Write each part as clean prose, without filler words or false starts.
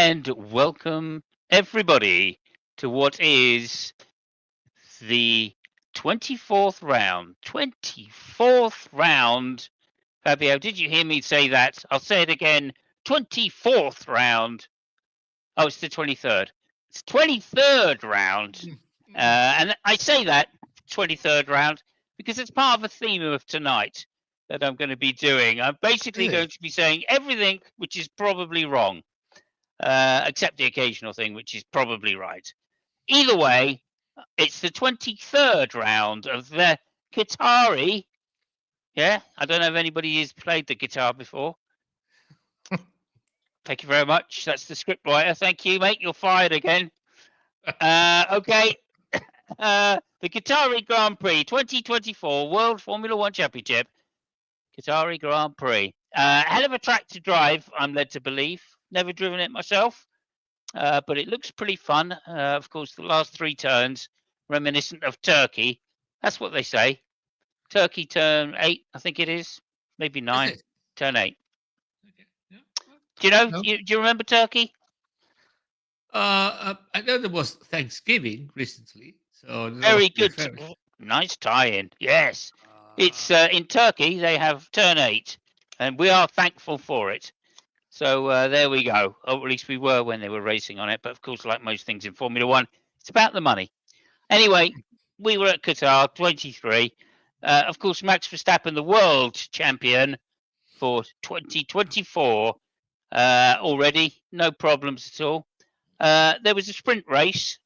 and welcome everybody to what is the 24th round. 24th round. Fabio, did you hear me say that? I'll say it again. 24th round. Oh, it's the 23rd. It's 23rd round. And I say that 23rd round because it's part of a theme of tonight that I'm going to be doing. I'm basically going to be saying everything which is probably wrong, except the occasional thing which is probably right. Either way, it's the 23rd round of the Qatari. Yeah, I don't know if anybody has played the guitar before. Thank you very much. That's the scriptwriter. Thank you, mate. You're fired again. Okay. The Qatari Grand Prix 2024 World Formula One Championship. Qatari Grand Prix. Hell of a track to drive, I'm led to believe. Never driven it myself, but it looks pretty fun. Of course, the last three turns, reminiscent of Turkey. That's what they say. Turkey turn 8, I think it is. Maybe 9. Turn 8. Okay. Yeah. Do you know? No. Do you remember Turkey? I know there was Thanksgiving recently, so Very good. Nice tie-in. Yes. It's in Turkey. They have turn 8, and we are thankful for it. So there we go. Or at least we were when they were racing on it. But of course, like most things in Formula One, it's about the money. Anyway, we were at Qatar 23. Of course, Max Verstappen, the world champion for 2024 already. No problems at all. There was a sprint race.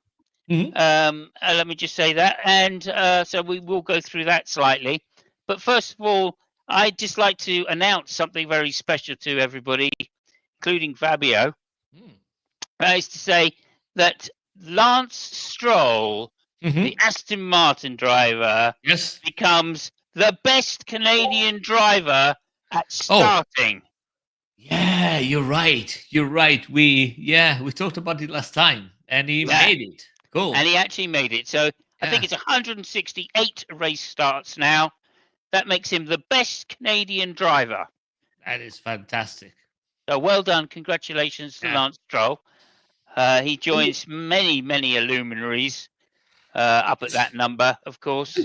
Let me just say that. And so we will go through that slightly. But first of all, I'd just like to announce something very special to everybody, including Fabio. Is to say that Lance Stroll, the Aston Martin driver, becomes the best Canadian driver at starting. Yeah, you're right. You're right. We talked about it last time, and he made it. Cool. And he actually made it. So I think it's 168 race starts now. That makes him the best Canadian driver. That is fantastic. So well done. Congratulations to Lance Stroll. He joins many, many luminaries up at that number, of course.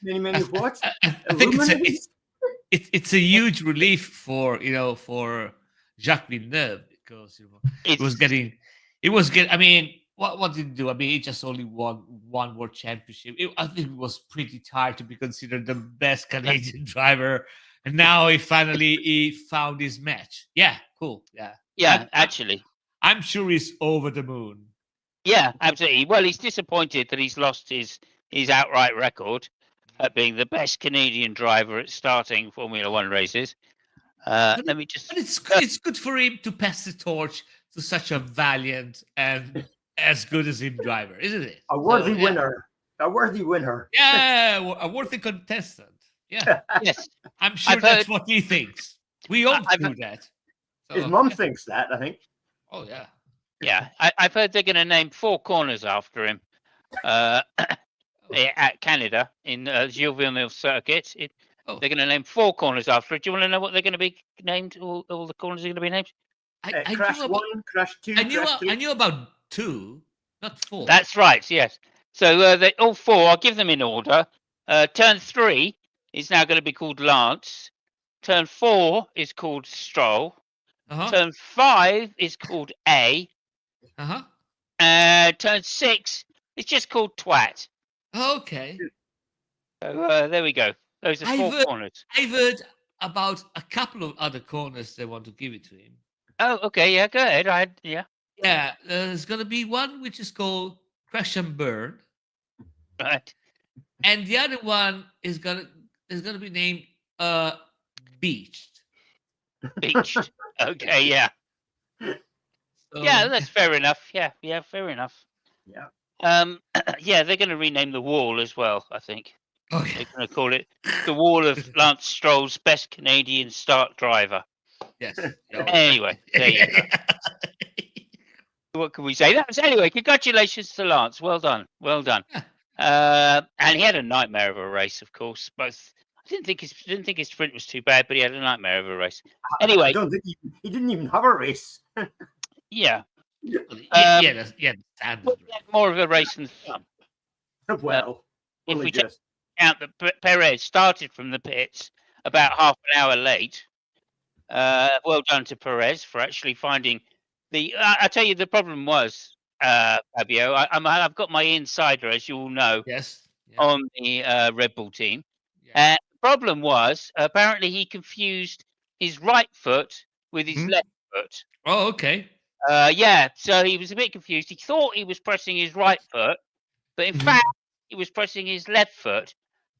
Many what? I think it's a huge relief for Jacques Villeneuve, because it was getting. I mean, what did he do? I mean, he just only won one world championship. I think it was pretty tired to be considered the best Canadian driver, and now he found his match. Yeah, cool. Yeah, actually, I'm sure he's over the moon. Yeah, absolutely. Well, he's disappointed that he's lost his outright record at being the best Canadian driver at starting Formula One races. Let me just. But it's good for him to pass the torch to such a valiant and as good as him driver, isn't it? A worthy winner. A worthy winner. Yeah, a worthy contestant. Yeah. Yes. I'm sure that's what he thinks. We all do that. So, his mom thinks that, I think. Oh, yeah. Yeah, I've heard they're going to name 4 corners after him at Canada in Gilles Villeneuve circuit. They're going to name 4 corners after it. Do you want to know what they're going to be named? All the corners are going to be named? Crash 1, Crash 2, Crash 3. I knew about 2, not 4. That's right, yes. So they all 4, I'll give them in order. Turn 3 is now going to be called Lance. Turn 4 is called Stroll. Turn 5 is called A. Turn 6 is just called Twat. Okay. So there we go. Those are 4 corners. I've heard about a couple of other corners they want to give it to him. Oh, okay. Yeah, go ahead. Yeah, there's going to be one which is called Crash and Burn. Right. And the other one is going to be named Beached. Beached. Okay, yeah. Yeah, that's fair enough. Yeah, fair enough. Yeah. Yeah, they're going to rename the wall as well, I think. Okay. They're going to call it the Wall of Lance Stroll's best Canadian start driver. Yes. Anyway, there you go. What can we say? Anyway, congratulations to Lance. Well done. And he had a nightmare of a race, of course. Both. I didn't think his sprint was too bad, but he had a nightmare of a race. Anyway, I don't think he didn't even have a race. Yeah. Standard. More of a race than some. Well, if only we just. Out that Perez started from the pits about half an hour late. Well done to Perez for actually finding the. I tell you, the problem was, Fabio. I've got my insider, as you all know, Yes. on the Red Bull team. Yeah. The problem was apparently he confused his right foot with his left foot. Oh, okay. Yeah, so he was a bit confused. He thought he was pressing his right foot, but in fact, he was pressing his left foot.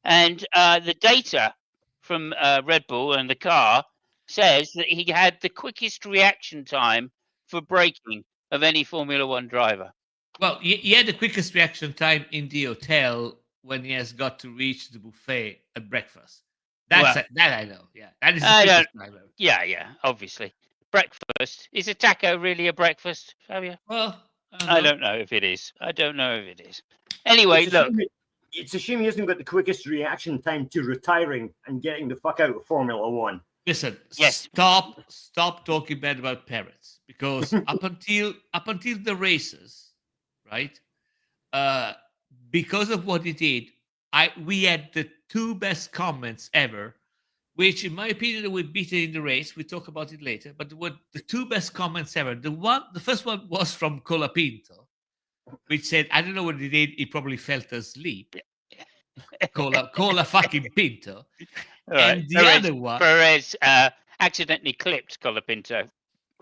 And the data from Red Bull and the car says that he had the quickest reaction time for braking of any Formula One driver. Well, he had the quickest reaction time in the hotel when he has got to reach the buffet at breakfast. That I know. Yeah, that is the quickest time ever. Yeah, obviously. Breakfast. Is a taco really a breakfast, Fabio? Well, I don't know if it is. Anyway, look. It's a shame he hasn't got the quickest reaction time to retiring and getting the fuck out of Formula One. Listen, stop talking bad about Perez, because up until the races, right? Because of what he did, we had the two best comments ever, which, in my opinion, were beaten in the race. We talk about it later, but what the two best comments ever. The first one was from Colapinto, which said, "I don't know what he did. He probably felt asleep." Cola fucking Pinto. Right. And the other one, Perez accidentally clipped Colapinto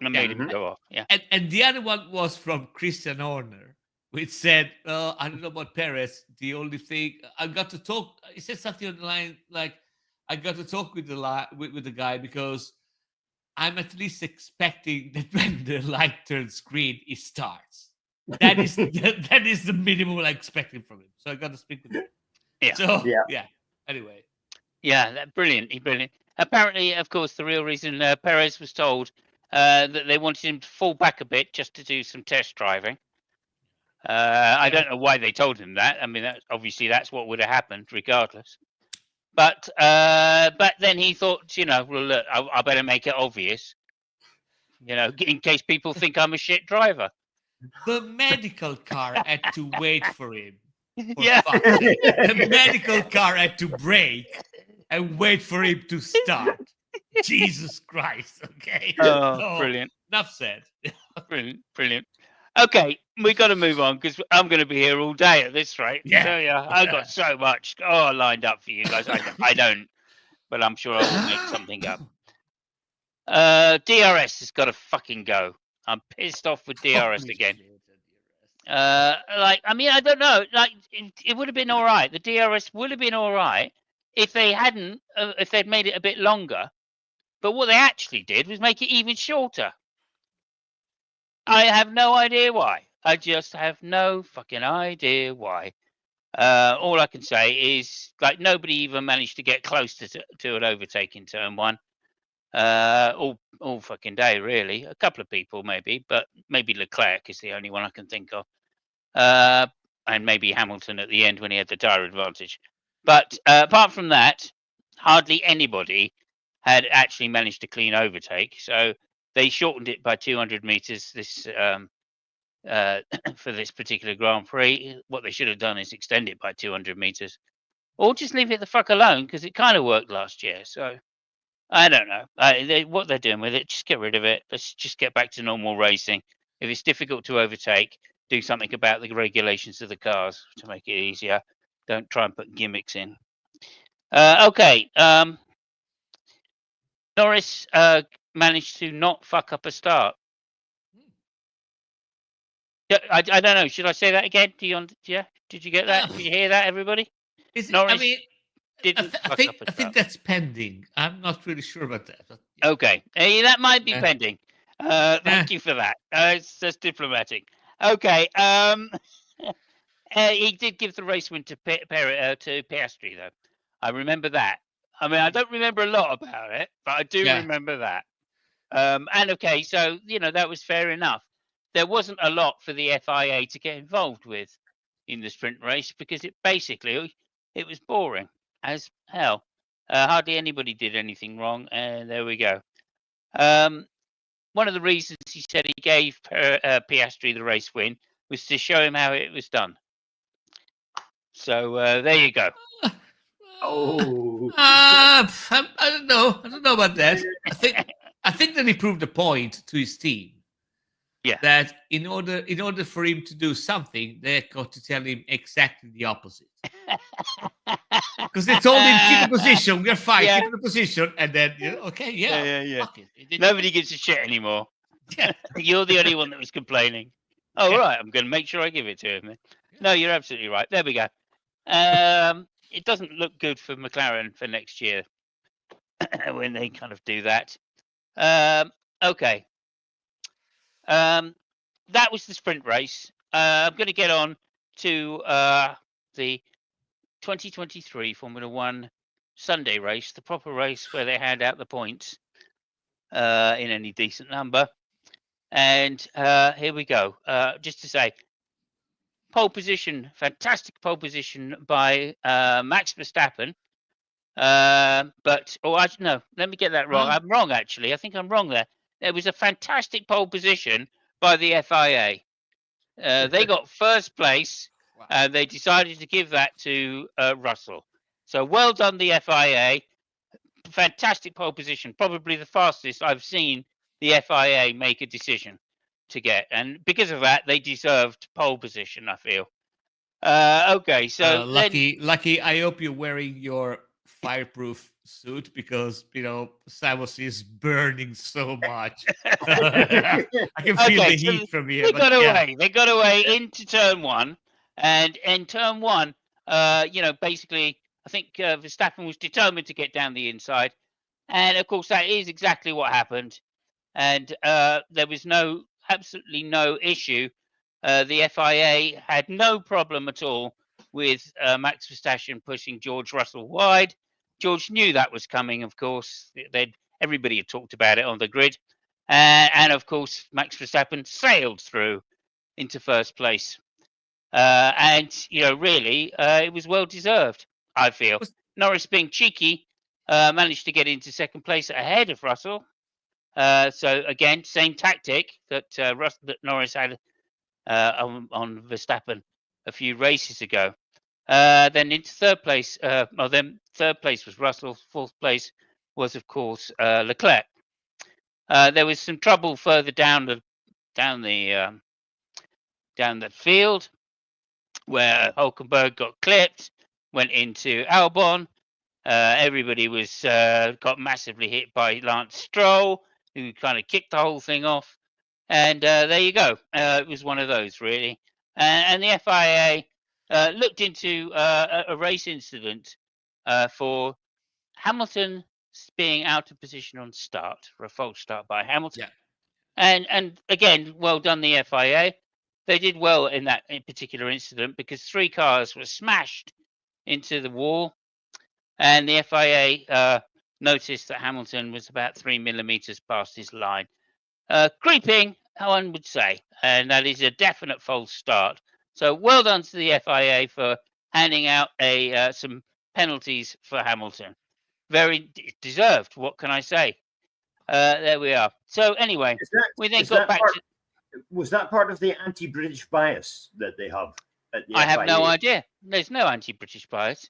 and made him go off. Yeah. And the other one was from Christian Horner, which said, "I don't know about Perez. The only thing I got to talk," he said something on the line like, "I got to talk with the guy because I'm at least expecting that when the light turns green, it starts. That is that is the minimum I expected from him. So I got to speak with him." Yeah. So yeah. Anyway. Yeah, brilliant. Apparently, of course, the real reason Perez was told that they wanted him to fall back a bit just to do some test driving. I don't know why they told him that. I mean, obviously that's what would have happened regardless. But then he thought, well, look, I better make it obvious, in case people think I'm a shit driver. The medical car had to wait for him. Yeah. The medical car had to brake and wait for him to start. Jesus Christ. Okay. Oh, brilliant. Enough said. Brilliant. Okay, we got to move on because I'm going to be here all day at this rate. Yeah. So, I got so much lined up for you guys. I don't, but I'm sure I will make something up. DRS has got to fucking go. I'm pissed off with DRS again. I don't know. It would have been all right. The DRS would have been all right if they hadn't, if they'd made it a bit longer. But what they actually did was make it even shorter. I have no idea why. I just have no fucking idea why. All I can say is, nobody even managed to get close to an overtake in turn one. All fucking day, really. A couple of people, maybe, but maybe Leclerc is the only one I can think of. And maybe Hamilton at the end when he had the tyre advantage. But apart from that, hardly anybody had actually managed a clean overtake. So they shortened it by 200 meters this for this particular Grand Prix. What they should have done is extend it by 200 meters, or just leave it the fuck alone, because it kind of worked last year. So I don't know what they're doing with it. Just get rid of it. Let's just get back to normal racing. If it's difficult to overtake, do something about the regulations of the cars to make it easier. Don't try and put gimmicks in. Okay. Norris managed to not fuck up a start. I don't know. Should I say that again? Did you get that? Did you hear that, everybody? Norris I think that's pending. I'm not really sure about that. But, yeah. Okay. That might be pending. Thank you for that. It's just diplomatic. Okay. He did give the race win to Piastri, though. I remember that. I mean, I don't remember a lot about it, but I do remember that. And okay, so that was fair enough. There wasn't a lot for the FIA to get involved with in the sprint race because it was boring as hell. Hardly anybody did anything wrong, and there we go. one of the reasons he said he gave Piastri the race win was to show him how it was done. So there you go. Oh. I don't know. I don't know about that. I think that he proved a point to his team. Yeah. That in order for him to do something, they got to tell him exactly the opposite. Because they told him keep the position, we're fine, keep the position, and then okay, yeah. Fuck it. Nobody gives a shit anymore. Yeah. You're the only one that was complaining. Oh Yeah. right, I'm going to make sure I give it to him. Then. No, you're absolutely right. There we go. It doesn't look good for McLaren for next year when they kind of do that. Okay. That was the sprint race. I'm going to get on to the 2023 Formula One Sunday race, the proper race where they hand out the points in any decent number. And here we go. Just to say, pole position, fantastic pole position by Max Verstappen. No, let me get that wrong. I'm wrong, actually. I think I'm wrong there. There was a fantastic pole position by the FIA. They got first place, and they decided to give that to Russell. So well done, the FIA. Fantastic pole position. Probably the fastest I've seen the FIA make a decision to get. And because of that, they deserved pole position, I feel. Okay, so lucky. I hope you're wearing your fireproof suit because Samus is burning so much. I can feel the heat from here. They got away. They got away into turn one, and in turn one, basically, I think Verstappen was determined to get down the inside, and of course that is exactly what happened. And there was absolutely no issue. The FIA had no problem at all with Max Verstappen pushing George Russell wide. George knew that was coming, of course. Everybody had talked about it on the grid. And of course, Max Verstappen sailed through into first place. Really, it was well deserved, I feel. Norris, being cheeky, managed to get into second place ahead of Russell. So, again, same tactic that Norris had on Verstappen a few races ago. Then into third place. Then third place was Russell. Fourth place was, of course, Leclerc. There was some trouble further down the field where Hulkenberg got clipped, went into Albon. Everybody got massively hit by Lance Stroll, who kind of kicked the whole thing off. And there you go. It was one of those, really. And the FIA looked into a race incident for Hamilton being out of position on start, for a false start by Hamilton. Yeah. And again, well done, the FIA. They did well in that particular incident because 3 cars were smashed into the wall. And the FIA noticed that Hamilton was about 3 millimeters past his line. Creeping, one would say, and that is a definite false start. So well done to the FIA for handing out some penalties for Hamilton. Very deserved. What can I say? There we are. So anyway, we then got back to... Was that part of the anti-British bias that they have at the FIA? I have no idea. There's no anti-British bias.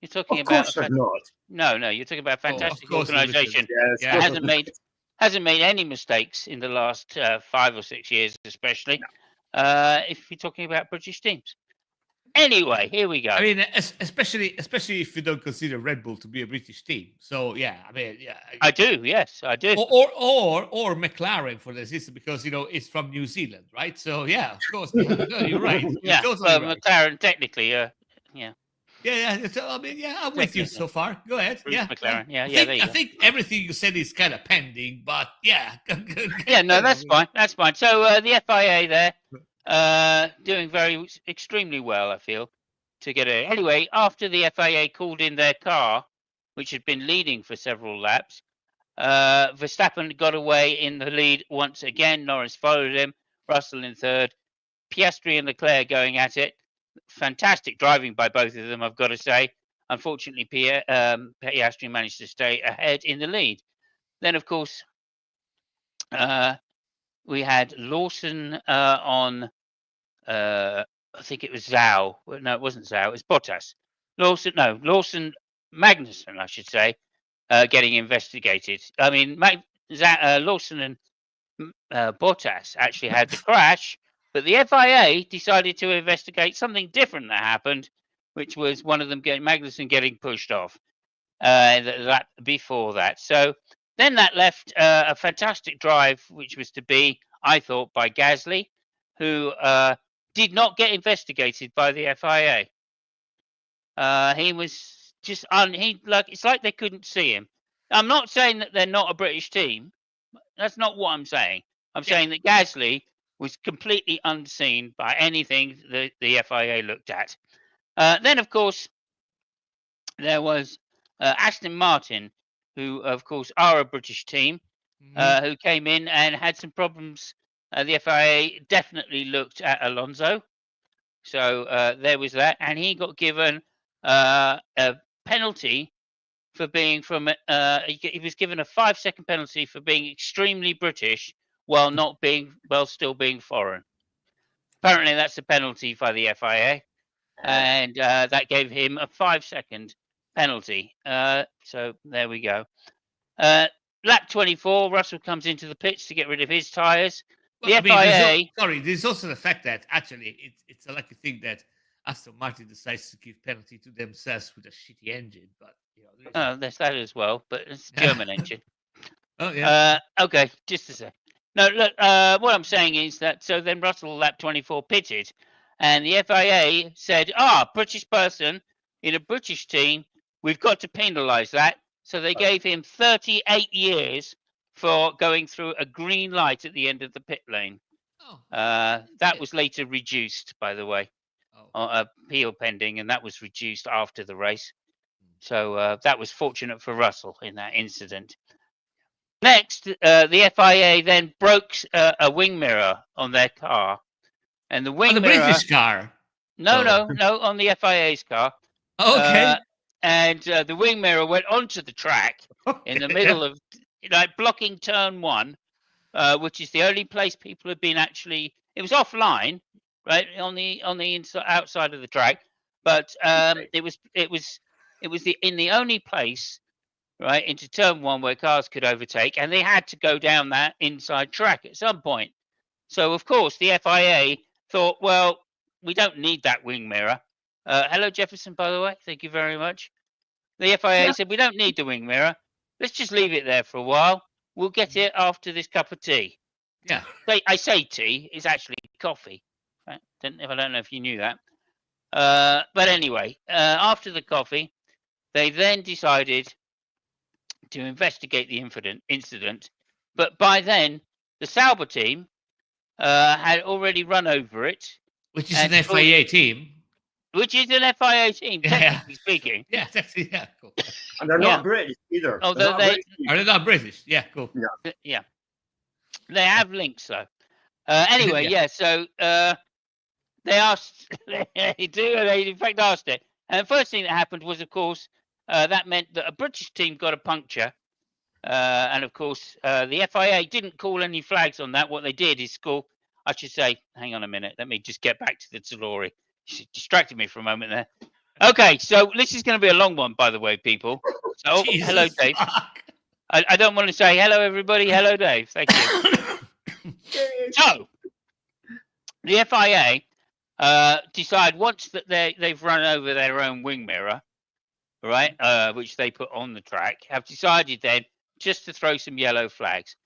You're talking about... Of course not. No, you're talking about a fantastic organisation. Hasn't made any mistakes in the last 5 or 6 years, especially if you're talking about British teams. Anyway, here we go. I mean, especially if you don't consider Red Bull to be a British team. So yeah, I mean, yeah. I do. Yes, I do. Or McLaren for this, because it's from New Zealand, right? So yeah, of course, you're right. Yeah, totally right. McLaren technically, yeah. Yeah. I mean, I'm with you so far. Go ahead. Bruce McLaren. I think everything you said is kind of pending, but yeah. Yeah, no, that's fine. That's fine. So the FIA there doing extremely well, I feel, to get it. Anyway, after the FIA called in their car, which had been leading for several laps, Verstappen got away in the lead once again. Norris followed him. Russell in third. Piastri and Leclerc going at it. Fantastic driving by both of them, I've got to say. Unfortunately, Piastri managed to stay ahead in the lead. Then, of course, we had Lawson on. I think it was Zhao. No, it wasn't Zhao. It was Bottas. Lawson Magnussen, I should say, getting investigated. I mean, Lawson and Bottas actually had the crash, but the FIA decided to investigate something different that happened, which was one of them Magnussen getting pushed off. That before that, so then that left a fantastic drive, which was to be, I thought, by Gasly, who did not get investigated by the FIA. He was just it's like they couldn't see him. I'm not saying that they're not a British team. That's not what I'm saying. I'm saying that Gasly was completely unseen by anything that the FIA looked at. Then, of course, there was Aston Martin, who, of course, are a British team, who came in and had some problems. The FIA definitely looked at Alonso. So there was that. And he got given a penalty for being from he was given a 5-second penalty for being extremely British while still being foreign. Apparently that's a penalty by the FIA, and that gave him a 5-second penalty. So there we go. Lap 24, Russell comes into the pits to get rid of his tyres. The FIA. There's also the fact that actually it's a lucky thing that Aston Martin decides to give penalty to themselves with a shitty engine, but there's that as well, but it's a German engine. Oh yeah. Okay, just a sec. No, look. What I'm saying is that so then Russell lap 24 pitted, and the FIA said, British person in a British team, we've got to penalise that. So they gave him 38 years for going through a green light at the end of the pit lane. That was later reduced, by the way. Appeal pending, and that was reduced after the race. So that was fortunate for Russell in that incident. Next, the FIA then broke a wing mirror on their car, and the wing mirror. British car. No, on the FIA's car. Okay. And the wing mirror went onto the track in the middle of, blocking turn 1, which is the only place people have been actually. It was offline, right on the inside, outside of the track, but it was in the only place, right, into turn 1 where cars could overtake, and they had to go down that inside track at some point. So of course the FIA thought, well, we don't need that wing mirror. Hello, Jefferson, by the way. Thank you very much. The FIA said, we don't need the wing mirror. Let's just leave it there for a while. We'll get it after this cup of tea. Yeah. I say tea. It's actually coffee. Right? I don't know if you knew that. But anyway, after the coffee, they then decided to investigate the incident. But by then, the Sauber team had already run over it. Which is an FIA team. Which is an FIA team, technically speaking. Yeah, cool. And they're not British either. Oh, are they not British? Yeah, cool. Yeah. They have links, though. Anyway, so they asked, they in fact asked it. And the first thing that happened was, of course, that meant that a British team got a puncture. And, of course, the FIA didn't call any flags on that. What they did is hang on a minute. Let me just get back to the glory. She distracted me for a moment there. Okay, so this is going to be a long one, by the way, people. So, hello, Dave. I don't want to say hello, everybody. Hello, Dave. Thank you. So, the FIA decide once that they've run over their own wing mirror, right, which they put on the track, have decided then just to throw some yellow flags.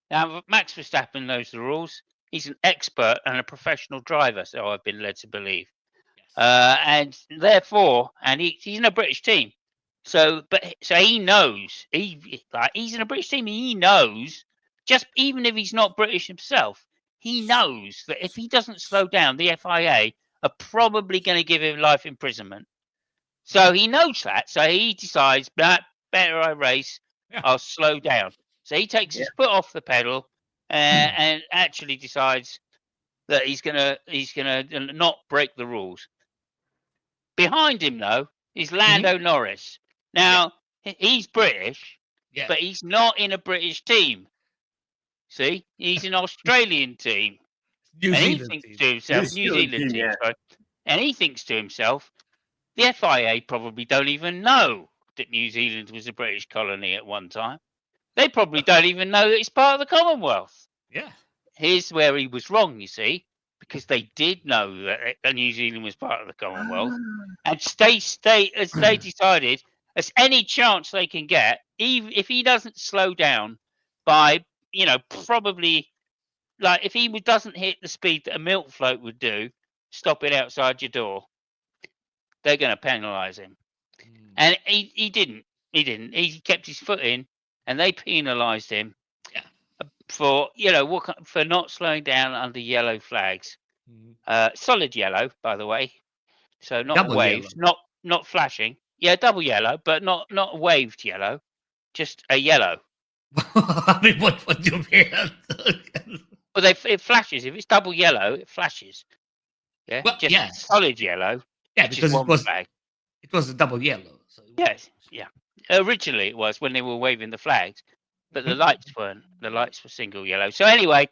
Now, Max Verstappen knows the rules. He's an expert and a professional driver, so I've been led to believe. And therefore, he's in a British team, so he knows he's in a British team. He knows, just even if he's not British himself, he knows that if he doesn't slow down, the FIA are probably going to give him life imprisonment. So he knows that. So he decides, better I race. I'll slow down. So he takes his foot off the pedal and actually decides that he's gonna not break the rules. Behind him, though, is Lando Norris. Now, he's British, but he's not in a British team. See, he's an Australian team. New And he Zealand thinks team. to himself, New New Zealand Zealand team, team, yeah. sorry, and he thinks to himself, the FIA probably don't even know that New Zealand was a British colony at one time. They probably don't even know that it's part of the Commonwealth. Yeah. Here's where he was wrong, you see, because they did know that New Zealand was part of the Commonwealth, and they decided, as any chance they can get, even if he doesn't slow down by, probably, like if he doesn't hit the speed that a milk float would do, stop it outside your door, they're going to penalise him. And he didn't. He didn't. He kept his foot in, and they penalised him for for not slowing down under yellow flags. Solid yellow, by the way. So not Double waved, yellow. not flashing. Yeah, double yellow, but not waved yellow. Just a yellow. I mean, what do you mean? Well, it flashes. If it's double yellow, it flashes. Yeah, Well, just yes. solid yellow. Yeah, which because is one flag. it was a double yellow. So Yes, yeah. Originally it was when they were waving the flags, but the lights weren't. The lights were single yellow. So anyway,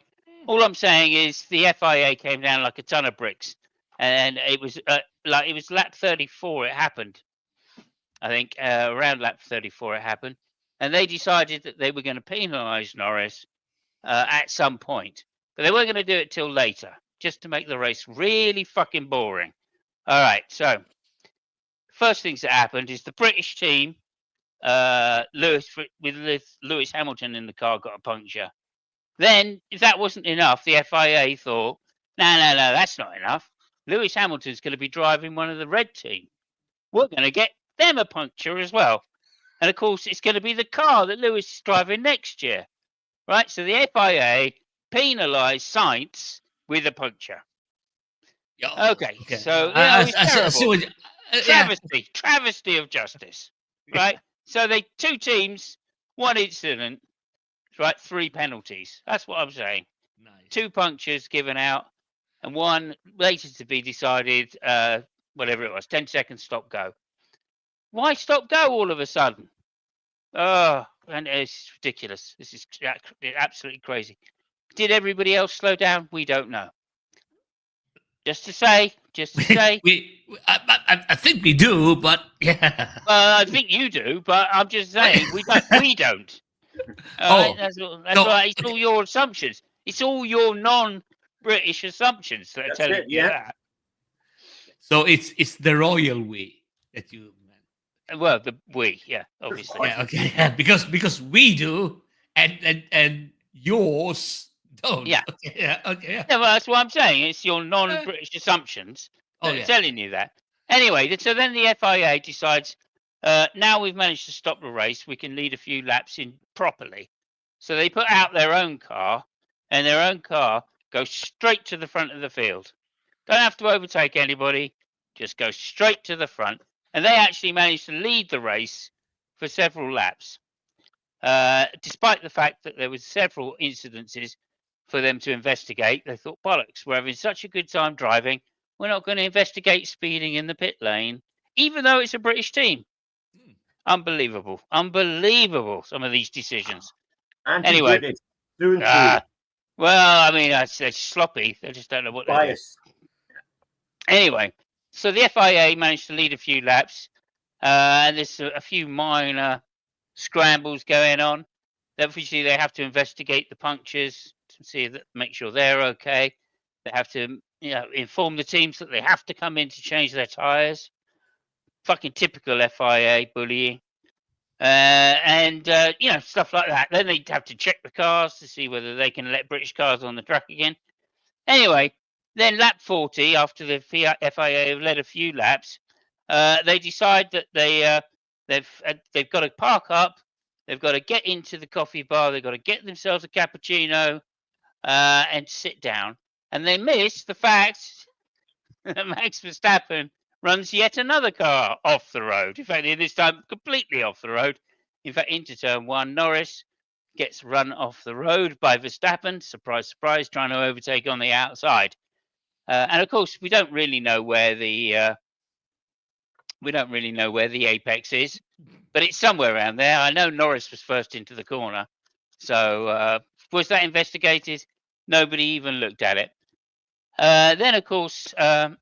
all I'm saying is the FIA came down like a ton of bricks, and it was it was lap 34. It happened. I think around lap 34 it happened, and they decided that they were going to penalise Norris at some point, but they weren't going to do it till later, just to make the race really fucking boring. All right, so first things that happened is the British team, Lewis Hamilton in the car, got a puncture. Then, if that wasn't enough, the FIA thought, no, that's not enough. Lewis Hamilton's going to be driving one of the red team. We're going to get them a puncture as well. And of course, it's going to be the car that Lewis is driving next year. Right? So the FIA penalised Sainz with a puncture. Okay. So terrible. Travesty of justice. Right? So two teams, one incident, right? 3 penalties. That's what I'm saying. Nice. 2 punctures given out, and one later to be decided. Whatever it was, 10 seconds stop go. Why stop go all of a sudden? Oh, and it's ridiculous. This is absolutely crazy. Did everybody else slow down? We don't know. Just to say. I think we do, but yeah. I think you do, but I'm just saying we don't. Right? That's right. It's all your assumptions. It's all your non-British assumptions that are telling you that. So it's the royal we that you meant. Well, obviously. Yeah, okay, yeah, because we do, and yours don't. Yeah. Okay, yeah. Yeah, well, that's what I'm saying. It's your non-British assumptions that are telling you that. Anyway, so then the FIA decides, now we've managed to stop the race, we can lead a few laps in properly. So they put out their own car, and their own car goes straight to the front of the field. Don't have to overtake anybody, just go straight to the front. And they actually managed to lead the race for several laps, despite the fact that there was several incidences for them to investigate. They thought, bollocks, we're having such a good time driving, we're not going to investigate speeding in the pit lane, even though it's a British team. Unbelievable. Some of these decisions. Anyway, well, I mean, they're sloppy. They just don't know what they're doing. Anyway, so the FIA managed to lead a few laps, and there's a few minor scrambles going on. Obviously, they have to investigate the punctures to see make sure they're okay. They have to, inform the teams that they have to come in to change their tyres. Fucking typical FIA bullying, and stuff like that. Then they have to check the cars to see whether they can let British cars on the track again. Anyway. Then lap 40, after the FIA have led a few laps, they decide that they've got to park up, they've got to get into the coffee bar, they've got to get themselves a cappuccino and sit down. And they miss the fact that Max Verstappen runs yet another car off the road. In fact, this time completely off the road. In fact, into turn 1, Norris gets run off the road by Verstappen. Surprise, surprise, trying to overtake on the outside. And of course, we don't really know where the apex is, but it's somewhere around there. I know Norris was first into the corner, So was that investigated? Nobody even looked at it. Then, of course, the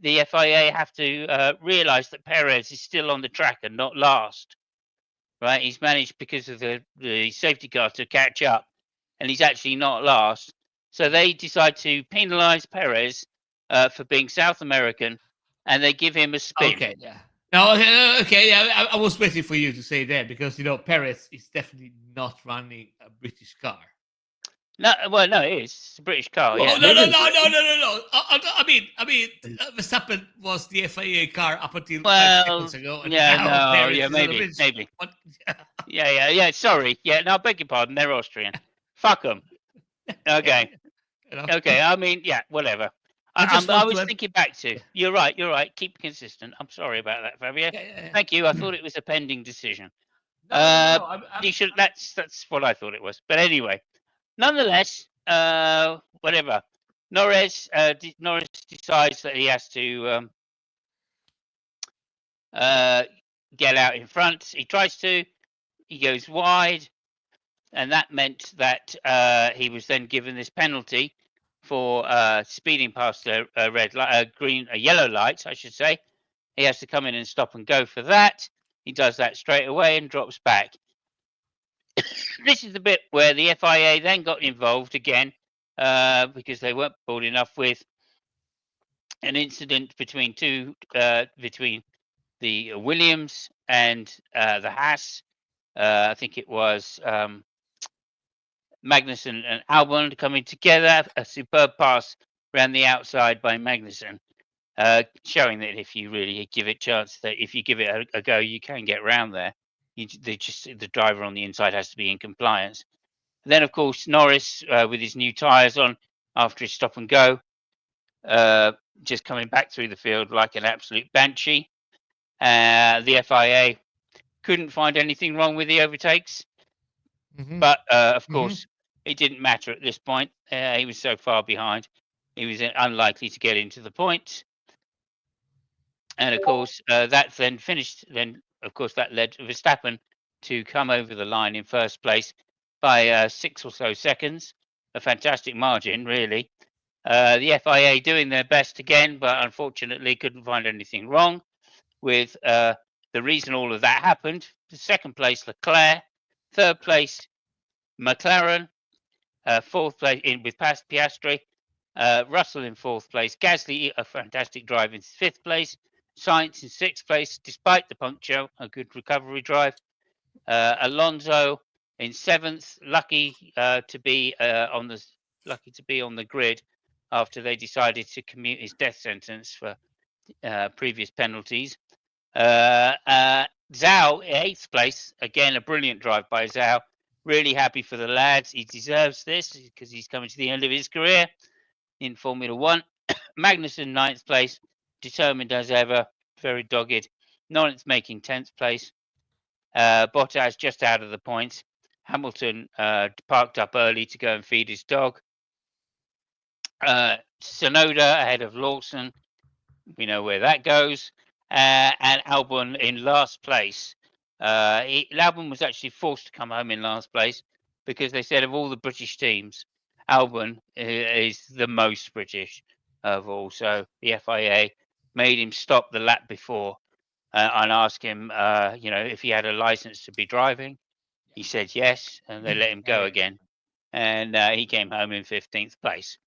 FIA have to realise that Perez is still on the track and not last. Right, he's managed because of the safety car to catch up, and he's actually not last. So they decide to penalise Perez for being South American, and they give him a spin. Okay, yeah. No, okay, yeah. I was waiting for you to say that because Perez is definitely not running a British car. No, well, no, it is. It's a British car. Well, Yeah. no. I mean, Verstappen was the FIA car up until 5 seconds ago, and now Perez is maybe. Yeah. Sorry. Yeah, no, I beg your pardon. They're Austrian. Fuck them. Okay. Okay. I mean, yeah, whatever. I was thinking back to. You're right. Keep consistent. I'm sorry about that, Fabio. Thank you. I thought it was a pending decision. You should. That's what I thought it was. But anyway, nonetheless, whatever. Norris decides that he has to get out in front. He tries to. He goes wide, and that meant that he was then given this penalty for speeding past a yellow light, I should say. He has to come in and stop and go for that. He does that straight away and drops back. This is the bit where the FIA then got involved again because they weren't bold enough with an incident between the Williams and the Haas. I think it was Magnussen and Albon coming together. A superb pass around the outside by Magnussen, showing that if you really give it a chance, that if you give it a go, you can get around there. The driver on the inside has to be in compliance. Then, of course, Norris with his new tyres on after his stop and go, just coming back through the field like an absolute banshee. The FIA couldn't find anything wrong with the overtakes, but of course, it didn't matter at this point. He was so far behind, he was unlikely to get into the points. And of course, that then finished. Then, of course, that led Verstappen to come over the line in first place by 6 or so seconds. A fantastic margin, really. The FIA doing their best again, but unfortunately couldn't find anything wrong with the reason all of that happened. The second place, Leclerc. Third place, McLaren. Fourth place with Piastri. Russell in fourth place. Gasly, a fantastic drive, in fifth place. Sainz in sixth place, despite the puncture, a good recovery drive. Alonso in seventh, lucky to be on the grid after they decided to commute his death sentence for previous penalties. Zhou, eighth place, again a brilliant drive by Zhou. Really happy for the lads. He deserves this because he's coming to the end of his career in Formula One. Magnussen, ninth place, determined as ever, very dogged. Norris making 10th place. Bottas just out of the points. Hamilton parked up early to go and feed his dog. Tsunoda ahead of Lawson. We know where that goes. And Albon in last place. Albon was actually forced to come home in last place because they said of all the British teams, Albon is the most British of all. So the FIA made him stop the lap before and ask him, if he had a license to be driving. He said yes, and they let him go again. And he came home in 15th place.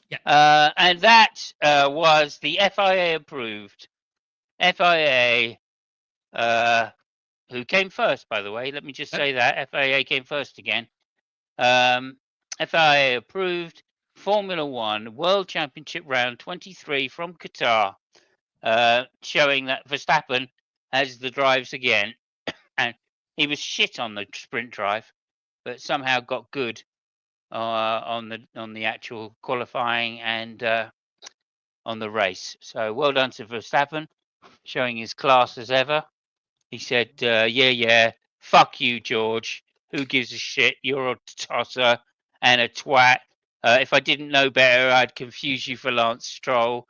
Yeah. And that was the FIA approved. FIA, who came first, by the way. Let me just say that. FIA came first again. FIA approved Formula One World Championship Round 23 from Qatar, showing that Verstappen has the drives again. And he was shit on the sprint drive, but somehow got good on the actual qualifying and on the race. So well done to Verstappen, showing his class as ever. He said, yeah, fuck you, George. Who gives a shit? You're a tosser and a twat. If I didn't know better, I'd confuse you for Lance Stroll.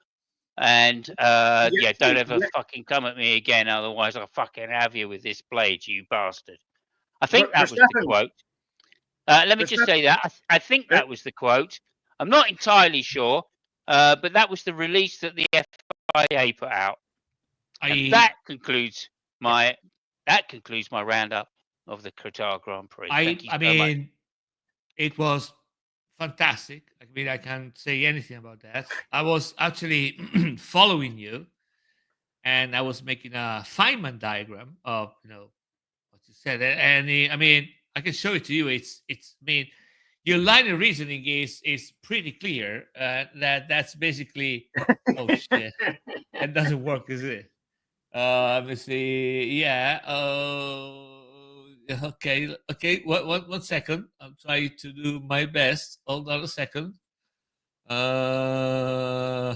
And don't ever fucking come at me again, otherwise I'll fucking have you with this blade, you bastard. I think that was the quote. Let me just say that. I think that was the quote. I'm not entirely sure, but that was the release that the FIA put out. And that concludes my roundup of the Qatar Grand Prix. Thank you so much. It was fantastic. I mean, I can't say anything about that. I was actually following you, and I was making a Feynman diagram of what you said. And I mean, I can show it to you. It's I mean, your line of reasoning is pretty clear. That's basically oh shit, that doesn't work, is it? Let me see. Yeah. Okay. Okay. One second. I'm trying to do my best. Hold on a second. Yeah.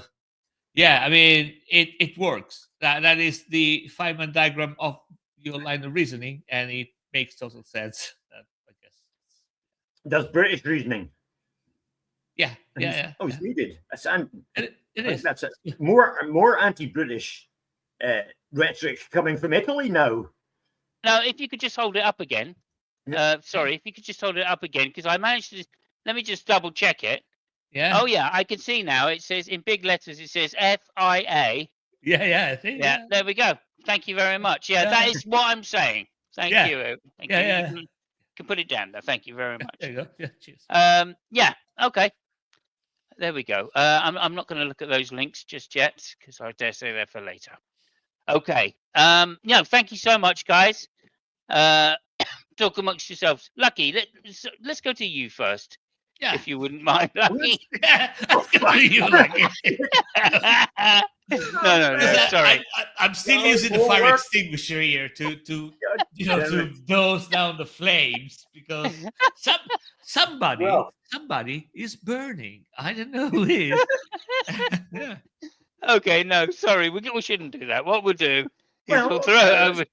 I mean, it works. That is the Feynman diagram of your line of reasoning, and it makes total sense. I guess. That's British reasoning. Yeah. Yeah. Oh, it's needed. It is. That's it. More anti-British rhetoric coming from Italy now. Now, if you could just hold it up again. Sorry, if you could just hold it up again, because I managed to. Let me just double check it. Yeah. Oh yeah, I can see now. It says in big letters. It says FIA. Yeah. I think, yeah. There we go. Thank you very much. Yeah, that is what I'm saying. Thank you. Thank you. Yeah. You can put it down there. Thank you very much. There you go. Yeah. Cheers. Yeah. Okay. There we go. I'm not going to look at those links just yet because I dare say they're for later. Okay. Thank you so much, guys. Talk amongst yourselves. Lucky, let's go to you first. Yeah. If you wouldn't mind, Lucky. Let's go to you, Lucky. No, sorry. I'm still using the fire extinguisher here to douse down the flames because somebody is burning. I don't know who is. Yeah. Okay, no, sorry, we shouldn't do that. What we'll do is we'll throw it over.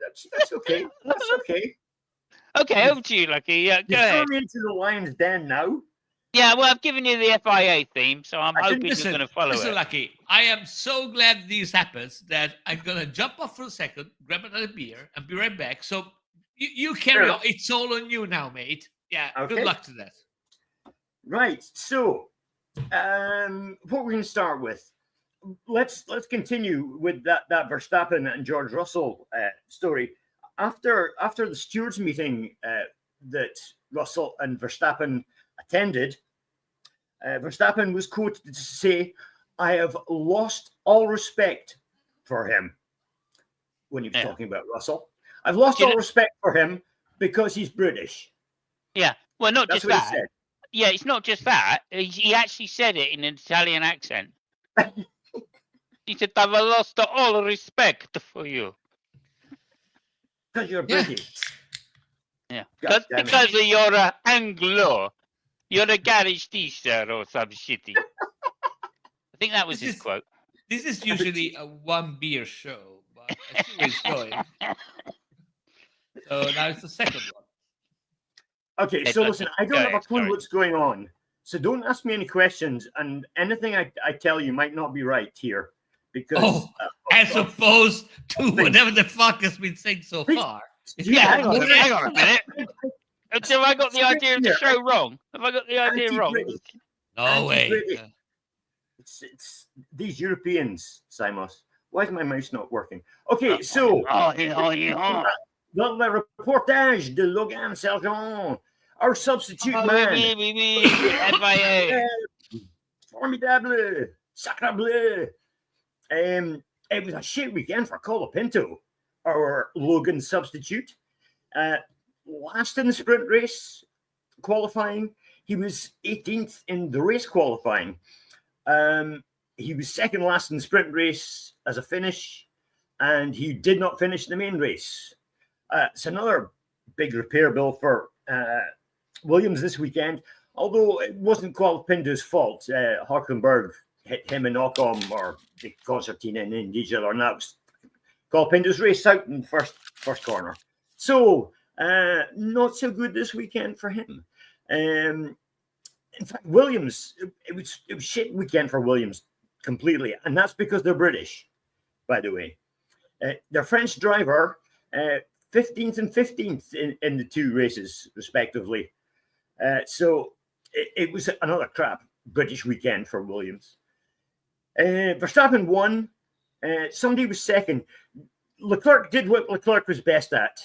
That's okay. That's okay. Okay, over to you, Lucky. Yeah, go ahead. You're into the lion's den now. Yeah, well, I've given you the FIA theme, so I'm hoping you're going to follow it. Lucky, I am so glad this happens that I'm going to jump off for a second, grab another beer, and be right back. So you carry on. It's all on you now, mate. Yeah, okay. Good luck to that. Right. So, what we're going to start with. Let's continue with that Verstappen and George Russell story. After the stewards meeting that Russell and Verstappen attended, Verstappen was quoted to say, "I have lost all respect for him." When he was talking about Russell, I've lost all respect for him because he's British. Yeah, well, not just that. Yeah, it's not just that. He actually said it in an Italian accent. He said, "I've lost all respect for you." Because you're British. Yeah. Because you're Anglo. You're a garage teacher or some shitty. I think that was his quote. This is usually a one beer show, but I see where it's going. So now it's the second one. Okay, so listen, I don't have a clue what's going on. So don't ask me any questions, and anything I tell you might not be right here. Because as opposed to whatever the fuck has been saying so far. Yeah, hang on a minute. Have I got the idea of the show wrong? Have I got the idea wrong? No way. It's these Europeans, Simos. Why is my mouse not working? Okay, so dans le reportage de Logan Sergent, our substitute man. Formidable, sacre bleu. It was a shit weekend for Colapinto, our Logan substitute. Last in the sprint race qualifying. He was 18th in the race qualifying. He was second last in the sprint race as a finish, and he did not finish the main race. It's another big repair bill for Williams this weekend, although it wasn't Colapinto's fault. Hülkenberg hit him in Ocon, or the concertina in Individual, and that was Colapinto's race out in first corner. So not so good this weekend for him. In fact, Williams, it was shit weekend for Williams completely, and that's because they're British, by the way. Their French driver, 15th and 15th in the two races, respectively. So it was another crap British weekend for Williams. Verstappen won. Somebody was second. Leclerc did what Leclerc was best at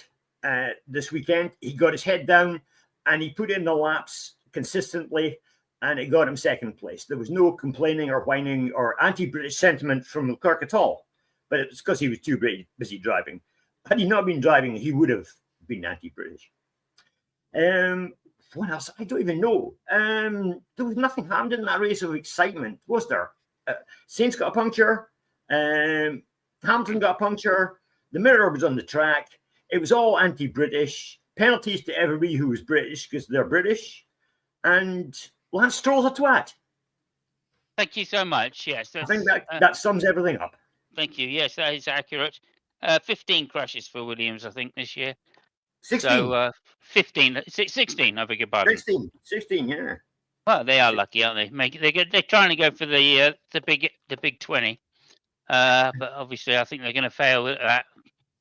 this weekend. He got his head down and he put in the laps consistently, and it got him second place. There was no complaining or whining or anti-British sentiment from Leclerc at all, but it was because he was too busy driving. Had he not been driving, he would have been anti-British. What else? I don't even know. There was nothing happened in that race of excitement, was there? Sainz got a puncture. Hamilton got a puncture. The mirror was on the track. It was all anti-British. Penalties to everybody who was British because they're British. And Lance Stroll's a twat. Thank you so much. Yes, I think that sums everything up. Thank you. Yes, that is accurate. 15 crashes for Williams, I think, this year. 16. So 15, 16. I beg your pardon. 16. Yeah. Well, they are lucky, aren't they? They're trying to go for the big 20. But obviously, I think they're going to fail at that.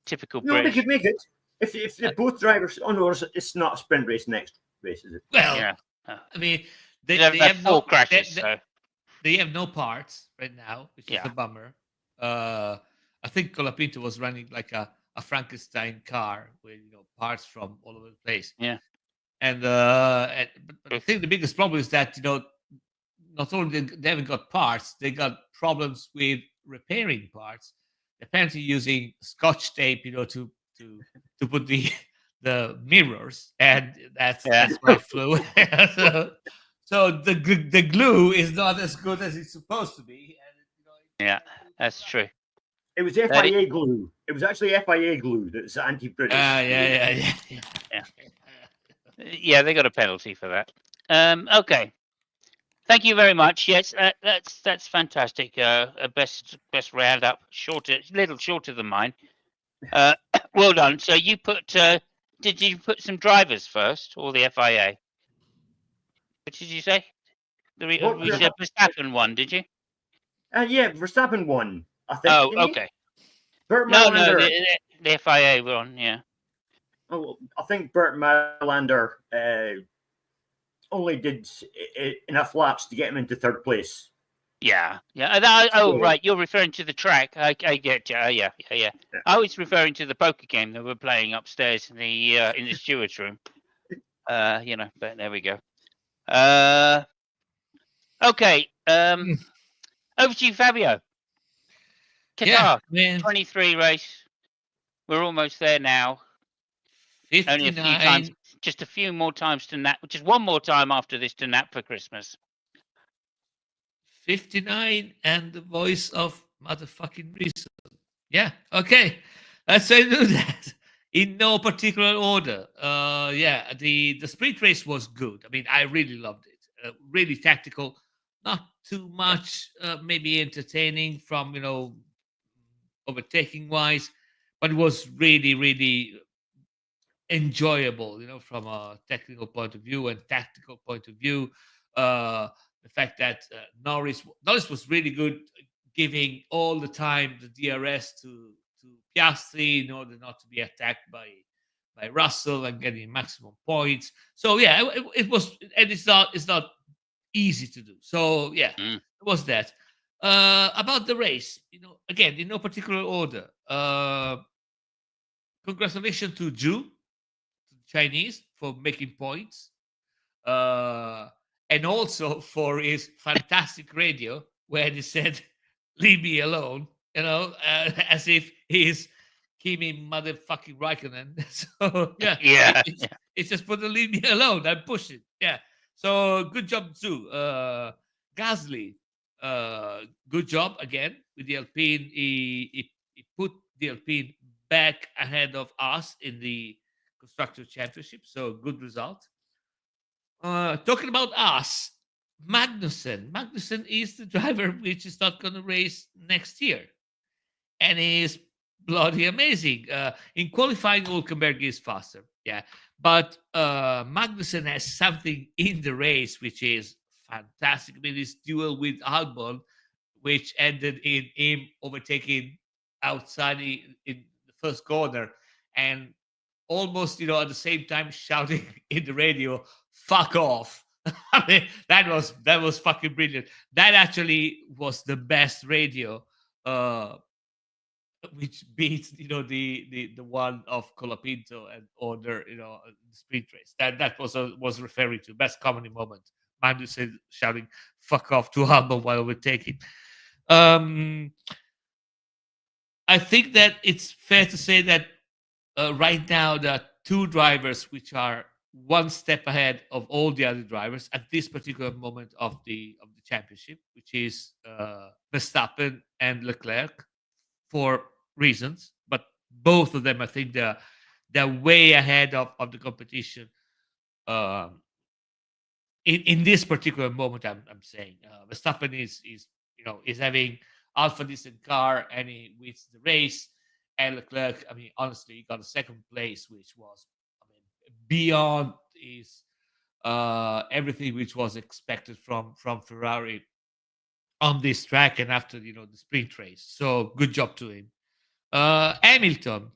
Typical No, British. they could make it if they're both drivers. Oh no, it's not a sprint race next race, is it? Well, Yeah. I mean, they have 4 crashes. They have no parts right now, which is Yeah. a bummer. I think Colapinto was running like a Frankenstein car with parts from all over the place. Yeah. And but I think the biggest problem is that not only they haven't got parts, they got problems with repairing parts. Apparently using Scotch tape, to put the mirrors, and that's why it flew. So the glue is not as good as it's supposed to be. And, Yeah, that's true. It was FIA glue. It was actually FIA glue that's anti-British. Yeah. Yeah, they got a penalty for that. Okay. Thank you very much. Yes, that's fantastic. A best roundup, little shorter than mine. Well done. So you put, did you put some drivers first, or the FIA? What did you say? You said Verstappen won, did you? Yeah, Verstappen won, I think. Oh, okay. Burt No, Melander, the FIA won, yeah. Oh, I think Burt Melander only did enough laps to get him into third place. Yeah. Right. You're referring to the track. I get you. Yeah. I was referring to the poker game that we're playing upstairs in the steward's room. But there we go. Okay. Over to you, Fabio. Qatar, 23 race. We're almost there now. 59. Only a few times. Just a few more times to nap. Just one more time after this to nap for Christmas. 59 and the voice of motherfucking reason. Yeah, okay. Let's say do that in no particular order. The sprint race was good. I mean, I really loved it. Really tactical, not too much maybe entertaining from overtaking wise, but it was really, really enjoyable, from a technical point of view and tactical point of view. The fact that Norris was really good, giving all the time the DRS to Piastri in order not to be attacked by Russell and getting maximum points. So yeah, it was, and it's not easy to do. So yeah, it was that. About the race, again in no particular order. Congratulations to Zhu, Chinese, for making points. And also for his fantastic radio where he said, "Leave me alone," as if he's Kimi motherfucking Raikkonen. So yeah. It's just for the "leave me alone." I'm pushing. Yeah. So good job, Zhu. Gasly, good job again with the Alpine. He put the Alpine back ahead of us in the Constructor Championship. So good result. Talking about us, Magnussen is the driver which is not going to race next year, and he is bloody amazing. In qualifying, Hülkenberg is faster, but Magnussen has something in the race which is fantastic. I mean, this duel with Albon, which ended in him overtaking outside in the first corner, and almost, at the same time shouting in the radio, "Fuck off!" I mean, that was fucking brilliant. That actually was the best radio, which beats the one of Colapinto and other the sprint race. That was referring to best comedy moment. Mandu said shouting "fuck off" to Albon while overtaking. I think that it's fair to say that right now there are two drivers which are one step ahead of all the other drivers at this particular moment of the championship, which is Verstappen and Leclerc, for reasons. But both of them, I think, they're way ahead of the competition. In this particular moment, I'm saying Verstappen is having Alpha decent car and he wins the race. And Leclerc, I mean, honestly, he got a second place, which was, I mean, beyond his everything which was expected from Ferrari on this track and after the sprint race. So good job to him. Hamilton,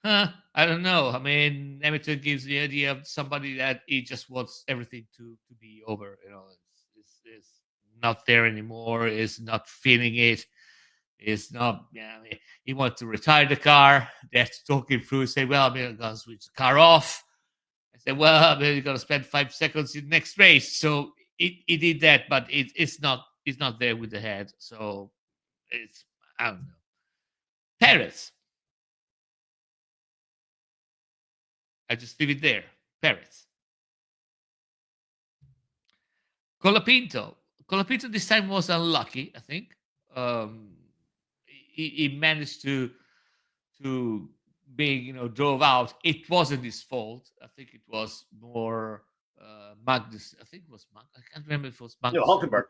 I don't know. I mean, Hamilton gives the idea of somebody that he just wants everything to be over. It's not there anymore. Is not feeling it. Is not. Yeah, I mean, he wants to retire the car. They're talking through. Say, well, I mean, I'm gonna switch the car off. I said, well, I mean, you're gonna spend 5 seconds in the next race. So he did that, but it's not there with the head. So it's, I don't know. Perez. I just leave it there. Perez. Colapinto this time was unlucky, I think. He managed to being, drove out. It wasn't his fault. I think it was more Magnus. I think it was Magnus. I can't remember if it was Magnus. No, Hulkenberg.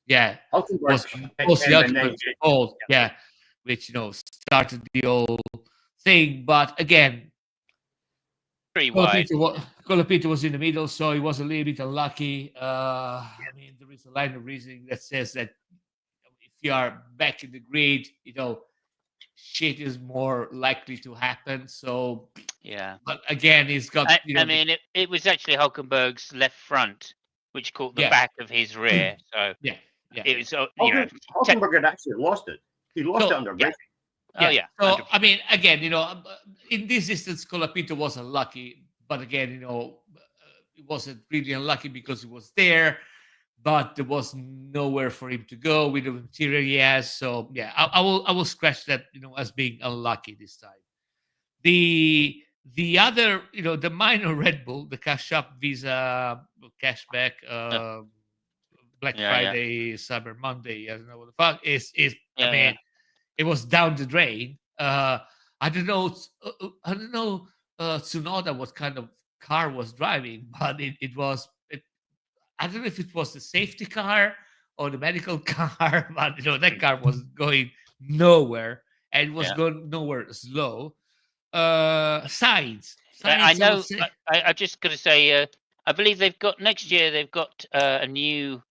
Yeah. Hulkenberg. Was the Hulkenberg's fault. Yeah. Which, started the whole thing. But again, Colapinto was in the middle, so he was a little bit unlucky. I mean, there is a line of reasoning that says that if you are back in the grid, shit is more likely to happen. So yeah, but again, he's got. I mean, it was actually Hulkenberg's left front which caught the back of his rear. So yeah, it was. Hulkenberg had actually lost it. He lost it under racing. Oh yeah. So 100%. I mean, again, in this instance, Colapinto was unlucky, but again, it wasn't really unlucky because he was there, but there was nowhere for him to go with the material he has. So yeah, I will scratch that, as being unlucky this time. The other, the minor Red Bull, the cash up Visa cashback, Black Friday, Cyber Monday, I don't know what the fuck is. I mean. It was down the drain. I don't know. Tsunoda what kind of car was driving, but it was. I don't know if it was the safety car or the medical car, but that car was going nowhere and it was going nowhere slow. Sainz. I know. I just got to say, I believe they've got next year. They've got a new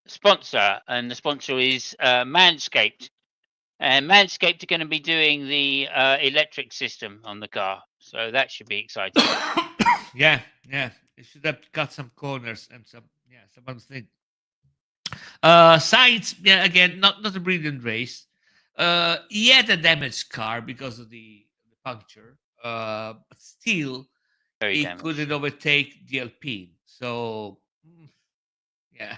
sponsor, and the sponsor is Manscaped. And Manscaped are going to be doing the electric system on the car, so that should be exciting. Yeah, it should have cut some corners and some other thing. Sainz, again, not a brilliant race. He had a damaged car because of the puncture, but still he couldn't overtake the Alpine. So, yeah.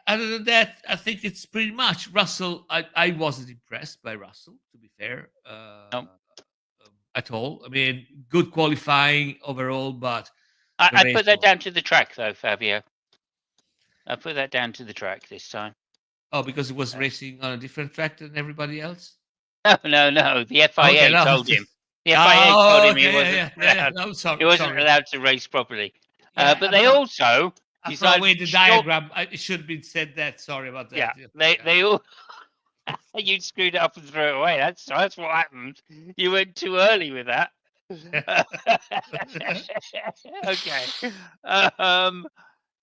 Other than that, I think it's pretty much Russell. I wasn't impressed by Russell, to be fair, at all. I mean, good qualifying overall, but I put that down to the track, though, Fabio. I put that down to the track this time. Oh, because it was racing on a different track than everybody else? No. The FIA told him. The FIA told him he wasn't allowed to race properly. But they also... I throw away the diagram. It should have been said that. Sorry about that. Yeah, they all. You screwed it up and threw it away. That's what happened. You went too early with that. Okay.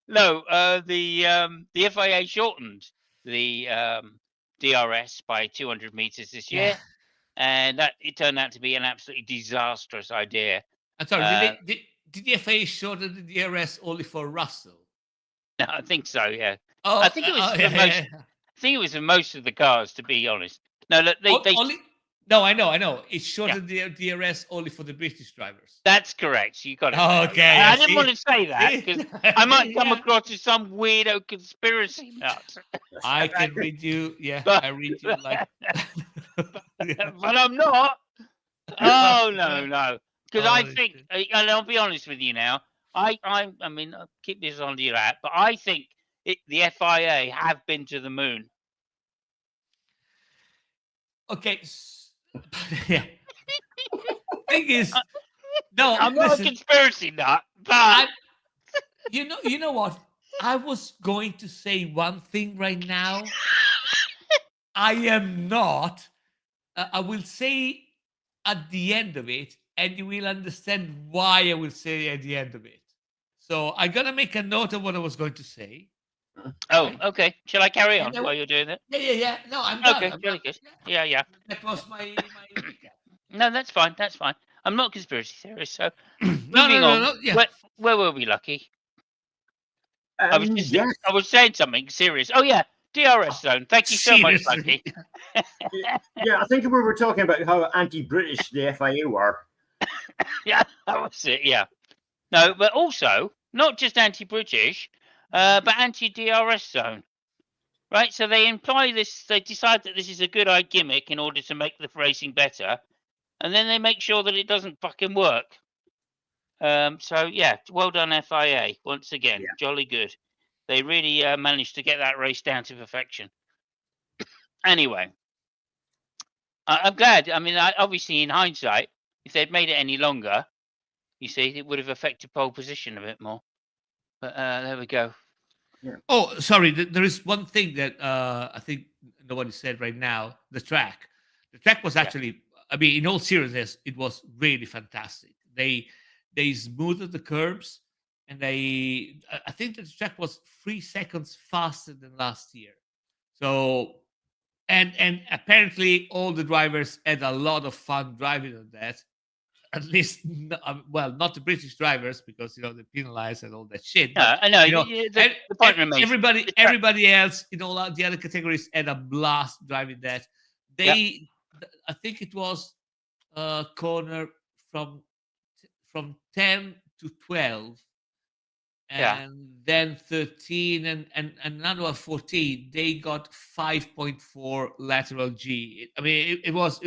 The FIA shortened the DRS by 200 meters this year. and that it turned out to be an absolutely disastrous idea. I'm sorry. Uh, Did the FA shorten the DRS only for Russell? No, I think so. Yeah, Oh, I think it was for yeah, most. yeah. I think it was for most of the cars, to be honest. No, look, Only. No, I know. It yeah, shortened the DRS only for the British drivers. that's correct. You got it Oh, right. okay, I I didn't see. want to say that See? because I might come Yeah. across as some weirdo conspiracy nut. I can read you. Yeah, But, I read you like. Yeah. but I'm not. Oh no. Because I Holy think, shit. and I'll be honest with you now. I mean, I'll keep this under your hat, but I think the FIA have been to the moon. Okay. Yeah. Thing is, no. I'm not Listen. a conspiracy nut, but I, you know what? I was going to say one thing right now. I am not. I will say at the end of it, and you will understand why I will say at the end of it. So I'm gonna make a note of what I was going to say. oh, Right? okay. Shall I carry on And while you're doing that? yeah. No, I'm done. Okay, I'm done. jolly good. Yeah. That was my recap. No, that's fine. That's fine. I'm not a conspiracy theorist, so No, moving on. no. Yeah. Where were we, Lucky? I Yes. was saying something serious. Oh yeah, DRS zone. Thank you so much, Seriously. Lucky. Yeah, I think we were talking about how anti-British the FIA were. Yeah, that was it. Yeah. No, but also not just anti-British, but anti-DRS zone. Right. So they imply this. They decide that this is a good gimmick in order to make the racing better, and then they make sure that it doesn't fucking work. So yeah, well done FIA once again. Yeah. Jolly good. They really managed to get that race down to perfection. Anyway, I'm glad. I mean, obviously in hindsight, if they'd made it any longer, you see, it would have affected pole position a bit more. But there we go. Oh, sorry. There is one thing that I think nobody said right now. The track. The track was Yeah. actually. I mean, in all seriousness, it was really fantastic. They smoothed the curbs, and I think the track was 3 seconds faster than last year. So, and apparently all the drivers had a lot of fun driving on that. At least, well, not the British drivers because they penalized and all that shit. No, But I know. and The point remains. everybody else in all the other categories had a blast driving that. I think it was a corner from 10 to 12, Yeah. and then 13 and another 14. They got 5.4 lateral G. I mean, it was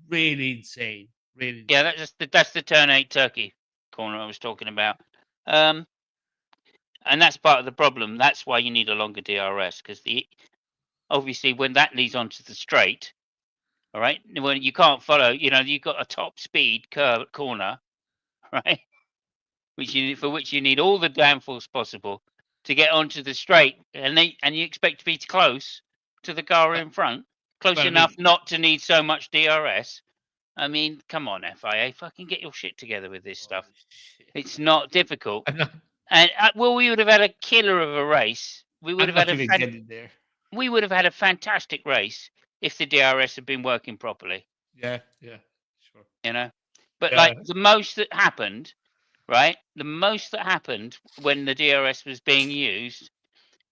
really insane. Really. Yeah, that's the turn 8 Turkey corner I was talking about. And that's part of the problem. That's why you need a longer DRS because obviously when that leads onto the straight, all right, when you can't follow, you've got a top speed corner, right, which you need all the downforce possible to get onto the straight, and you expect to be close to the car in front, close enough not to need so much DRS. I mean, come on, FIA, fucking get your shit together with this stuff. It's not difficult. And we would have had a killer of a race. We would have had a fantastic race if the DRS had been working properly. Yeah, sure. But like the most that happened, right? The most that happened when the DRS was being used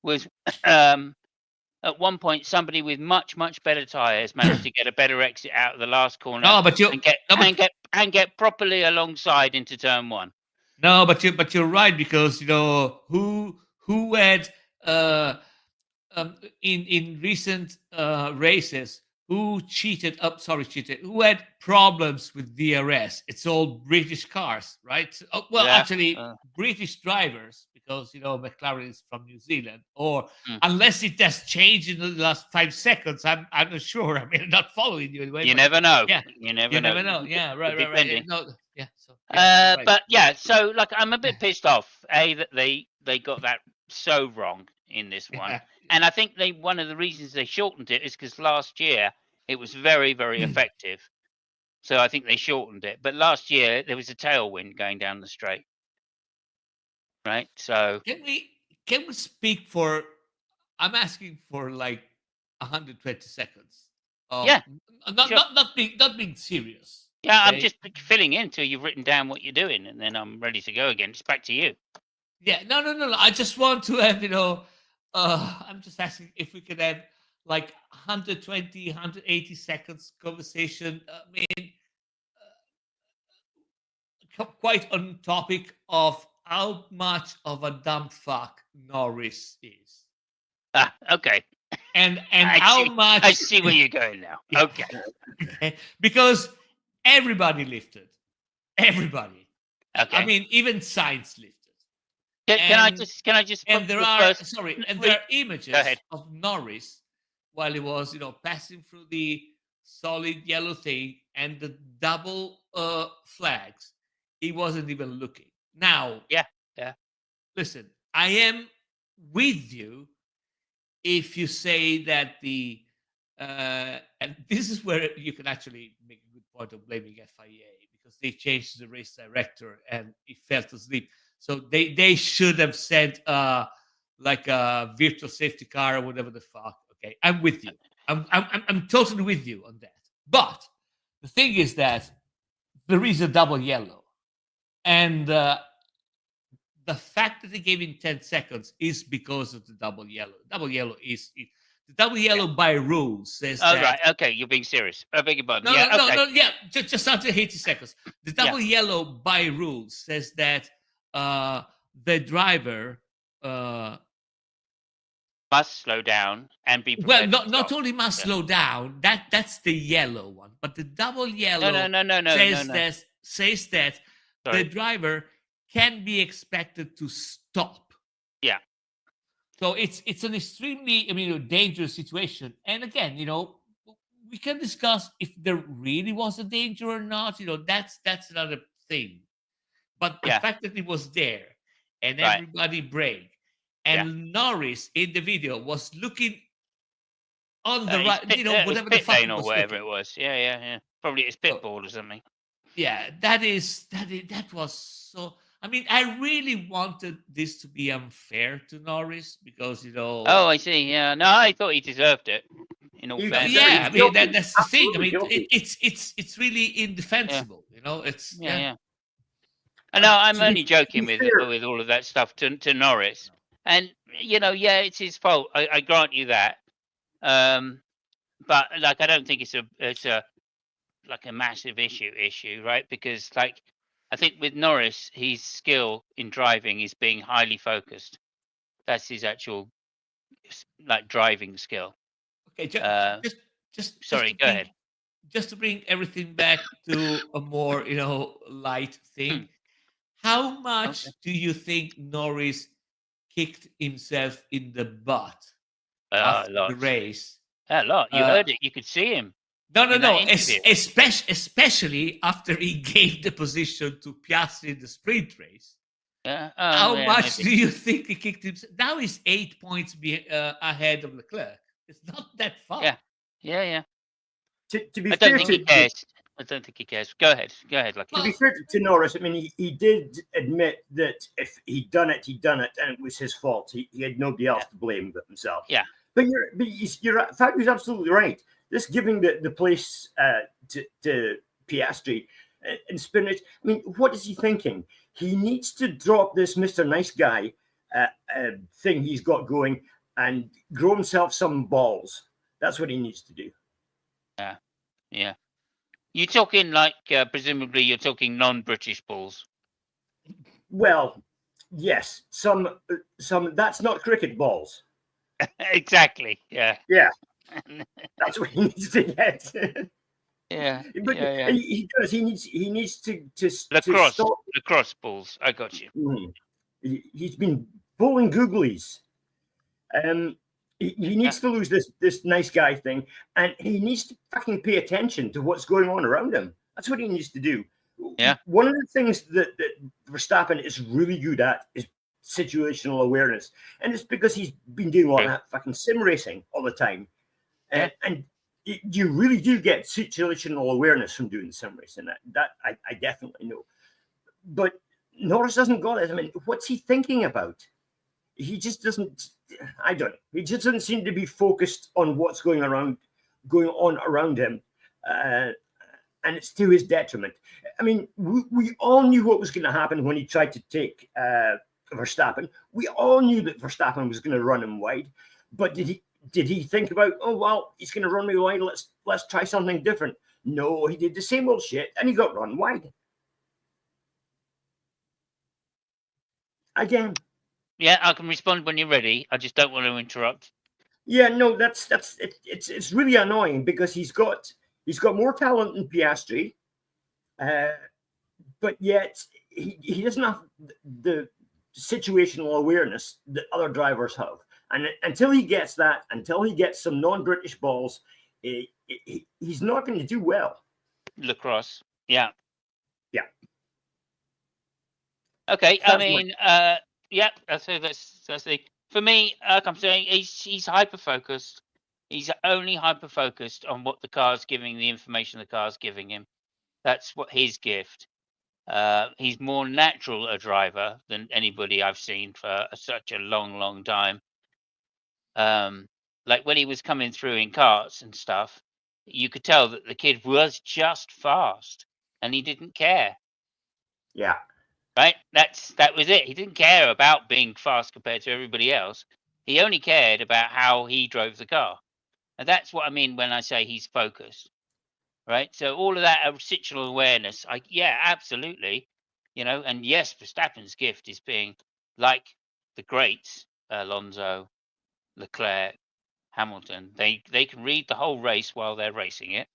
was at one point somebody with much better tires managed to get a better exit out of the last corner and get properly alongside into turn 1. No, but you're right because who had in recent races who cheated who had problems with DRS. It's all British cars, right? Actually British drivers because McLaren is from New Zealand, or unless it has changed in the last 5 seconds, I'm not sure. I mean, I'm not following you anyway. You never know. Yeah, you never know. Yeah, right. No, yeah. So right. But yeah, so like I'm a bit pissed off. That they got that so wrong in this one. Yeah. And I think one of the reasons they shortened it is because last year it was very effective. So I think they shortened it. But last year there was a tailwind going down the straight. Right? So can we speak for I'm asking for like 120 seconds. Yeah, not sure. not being serious. Yeah, I'm Okay? just filling in till you've written down what you're doing, and then I'm ready to go again. It's back to you. Yeah, no. I just want to have, I'm just asking if we could have like 120, 180 seconds conversation. I mean, quite on topic of how much of a dumb fuck Norris is, Ah, okay. and I how see. much. I see where you're going now. Yeah. Okay. Okay, because everybody lifted, everybody. I Okay. mean, even science lifted. Can I And just put there the are first? and there Wait, are go images ahead. of Norris while he was, passing through the solid yellow thing and the double flags. He wasn't even looking. Now, Yeah. Yeah. listen, I am with you if you say that and this is where you can actually make a good point of blaming FIA, because they changed the race director and he fell asleep. So they should have sent like a virtual safety car or whatever the fuck. Okay, I'm with you. I'm totally with you on that. But the thing is that there is a double yellow, and the fact that they gave him 10 seconds is because of the double yellow. Double yellow the double yellow by rules says Oh, that. right. Okay. You're being serious. I beg your pardon. No, Yeah. no, Okay. no, yeah, just after 80 seconds. The double yellow by rules says that the driver Must slow down and be well, prepared. not only must slow down, that's the yellow one, but the double yellow No. says that Sorry. the driver can be expected to stop. Yeah. So it's an extremely, dangerous situation. And again, we can discuss if there really was a danger or not. That's another thing. But the fact that it was there and Right. everybody braked, and Norris in the video was looking on the right, whatever the pit fuck lane he or was whatever looking. it was. Yeah. Probably it's pit So, board or something. yeah, that was so. I mean, I really wanted this to be unfair to Norris because Oh, I see. Yeah. No, I thought he deserved it. In all fairness. yeah, I mean that's the thing. I mean, Guilty. it's really indefensible. It's Yeah. I know. I'm only joking with fair- all of that stuff to Norris, and it's his fault. I grant you that. But like, I don't think it's a like a massive issue, right? Because like, I think with Norris, his skill in driving is being highly focused. That's his actual like driving skill. Okay, Sorry, go ahead. Just to bring everything back to a more light thing. How much do you think Norris kicked himself in the butt after the race? A lot. You heard it. You could see him. No. Especially after he gave the position to Piastri in the sprint race. Yeah. How much do you think he kicked himself? Now he's 8 points ahead of Leclerc. It's not that far. Yeah. To be I fair don't think he cares. I don't think he cares. Go ahead, Lucky. To be fair to Norris, I mean, he did admit that if he'd done it, and it was his fault. He had nobody else to blame but himself. Yeah. But Fabio's absolutely right. This giving the place to Piastri and Spinach, I mean, what is he thinking? He needs to drop this Mr. Nice Guy thing he's got going and grow himself some balls. That's what he needs to do. Yeah. You're talking like, presumably you're talking non-British balls. Well, yes, some that's not cricket balls. Exactly. Yeah. That's what he needs to get. Yeah. But he does. He needs to stop. Lacrosse balls. I got you. Mm-hmm. He's been bowling googlies. He needs to lose this nice guy thing, and he needs to fucking pay attention to what's going on around him. That's what he needs to do. Yeah. One of the things that Verstappen is really good at is situational awareness, and it's because he's been doing all that fucking sim racing all the time, and you really do get situational awareness from doing sim racing. That I definitely know. But Norris doesn't got it. I mean, what's he thinking about? He just doesn't. I don't know. He just doesn't seem to be focused on what's going around going on around him, and it's to his detriment. I mean, we all knew what was going to happen when he tried to take Verstappen. We all knew that Verstappen was going to run him wide, but did he think about, oh well, he's going to run me wide? Let's try something different. No, he did the same old shit, and he got run wide again. Yeah, I can respond when you're ready. I just don't want to interrupt. Yeah, no, it's really annoying because he's got more talent than Piastri, but yet he doesn't have the situational awareness that other drivers have. And until he gets that, until he gets some non-British balls, he's not going to do well. Lacrosse, yeah. Yeah. Okay, I mean, yeah, that's the for me. Like I'm saying, he's hyper focused. He's only hyper focused on what the car's giving, the information the car's giving him. That's what his gift. He's more natural a driver than anybody I've seen for such a long time. Like when he was coming through in karts and stuff, you could tell that the kid was just fast and he didn't care. Yeah. Right? That was it. He didn't care about being fast compared to everybody else. He only cared about how he drove the car. And that's what I mean when I say he's focused. Right? So all of that situational awareness, yeah, absolutely. And yes, Verstappen's gift is being like the greats, Alonso, Leclerc, Hamilton. They can read the whole race while they're racing it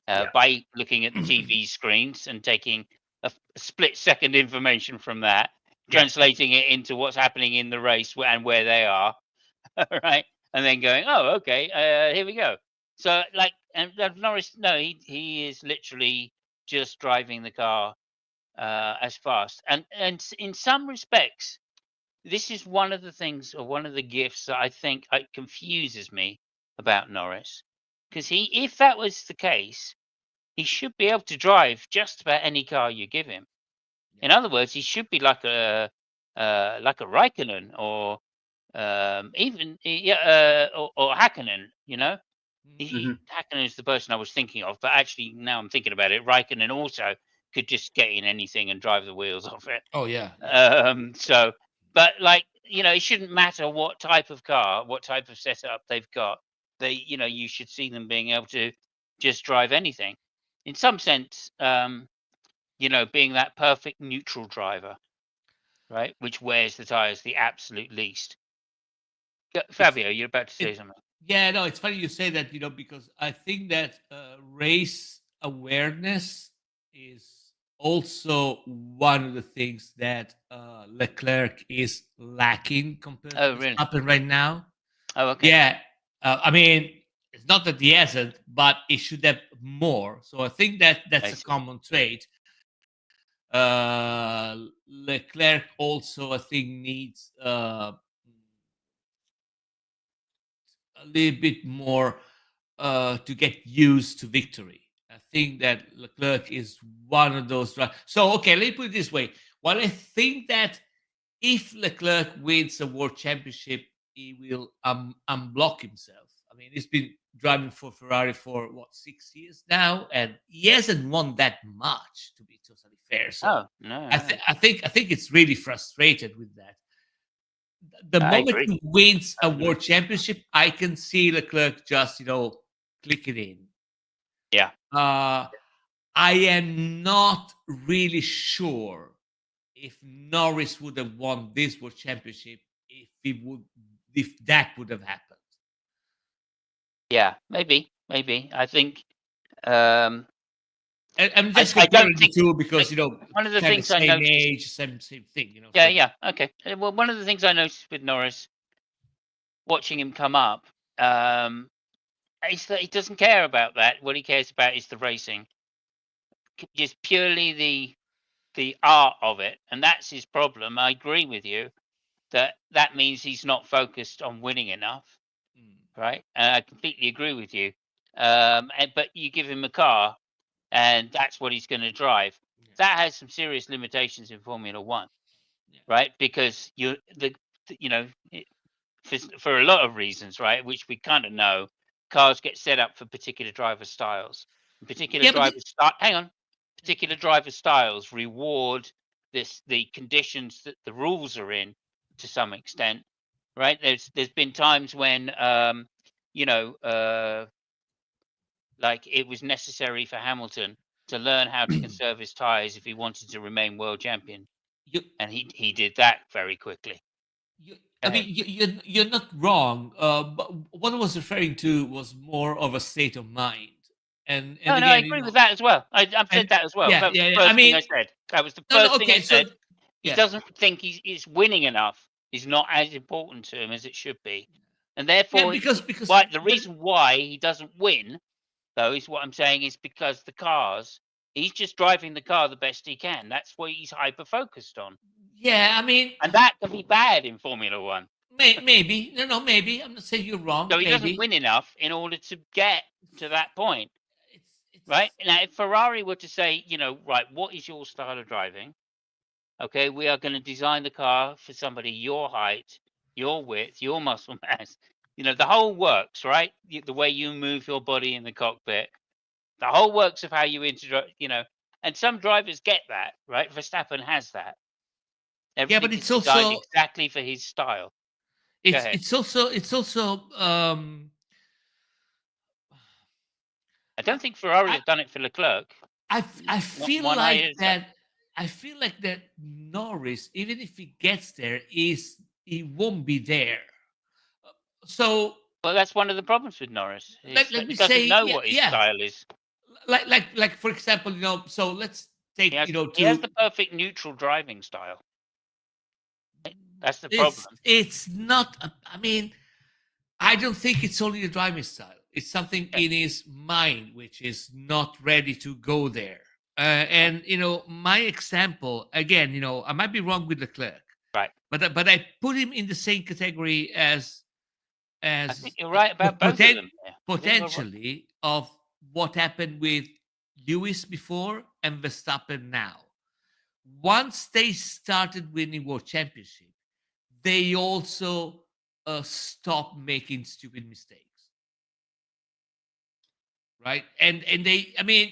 by looking at the TV screens and taking a split second information from that, translating it into what's happening in the race and where they are, right? And then going, oh, okay, here we go. So and Norris, no, he is literally just driving the car as fast, and in some respects, this is one of the things, or one of the gifts that I think confuses me about Norris, because if that was the case, he should be able to drive just about any car you give him. In other words, he should be like a Raikkonen or even or Hakkinen. Hakkinen is the person I was thinking of, but actually now I'm thinking about it, Raikkonen also could just get in anything and drive the wheels off it. Oh yeah. So, but it shouldn't matter what type of car, what type of setup they've got. You should see them being able to just drive anything. In some sense, being that perfect neutral driver, right, which wears the tires the absolute least. Fabio, you're about to say something. Yeah, no, it's funny you say that, because I think that race awareness is also one of the things that Leclerc is lacking compared to what's happening right now. Oh, okay. Yeah, I mean, it's not that he hasn't, but he should have more. So I think that's a common trait. Leclerc also, I think, needs a little bit more to get used to victory. I think that Leclerc is one of those. So, okay, let me put it this way. Well, I think that if Leclerc wins a world championship, he will unblock himself. I mean, he's been driving for Ferrari for 6 years now, and he hasn't won that much, to be totally fair. So no. I think it's really frustrated with that. The moment he wins a world championship, I can see Leclerc just click it in. Yeah. I am not really sure if Norris would have won this world championship if that would have happened. Yeah, maybe. I think. I'm just comparing the two because one of the things I noticed, age, same thing. Yeah, okay. Well, one of the things I noticed with Norris, watching him come up, is that he doesn't care about that. What he cares about is the racing, just purely the art of it, and that's his problem. I agree with you that means he's not focused on winning enough, right? And I completely agree with you. But you give him a car, and that's what he's going to drive. Yeah. That has some serious limitations in Formula One, right? Because for a lot of reasons, right, which we kind of know, cars get set up for particular driver styles. Particular Yeah, but particular driver styles reward the conditions that the rules are in to some extent, right? There's been times when like it was necessary for Hamilton to learn how to conserve his tires if he wanted to remain world champion, you, and he did that very quickly. I mean, you're not wrong. But what I was referring to was more of a state of mind. And No, again, I agree with that as well. I've said that as well. Yeah, That was yeah, the yeah. first I thing mean, I said. That was the no, first thing I okay. So said. He yeah, doesn't think he's winning enough. He's not as important to him as it should be, and yeah, therefore, because the reason why he doesn't win, though, is what I'm saying is because the cars. He's just driving the car the best he can. That's what he's hyper focused on, yeah, I mean, and that can be bad in Formula One. maybe no, maybe I'm not saying you're wrong. So he doesn't Maybe win enough in order to get to that point, it's right? Now, if Ferrari were to say, right, what is your style of driving? Okay, we are going to design the car for somebody your height, your width, your muscle mass. The whole works, right? The way you move your body in the cockpit, the whole works of how you interact. And some drivers get that, right? Verstappen has that. yeah, but Everything is it's designed also exactly for his style. Go ahead. it's also I don't think Ferrari have done it for Leclerc. I feel one like idea, that. I feel like that Norris, even if he gets there, he won't be there. So Well, that's one of the problems with Norris. let me He doesn't say, know what his style is. like for example, so let's take He has the perfect neutral driving style. That's the problem. It's not. I mean, I don't think it's only the driving style. It's something in his mind which is not ready to go there. And my example again, I might be wrong with Leclerc, right? But I put him in the same category as I think you're right about both of them. Potentially of what happened with Lewis before and Verstappen now. Once they started winning world championship, they also stopped making stupid mistakes. Right? And they, I mean,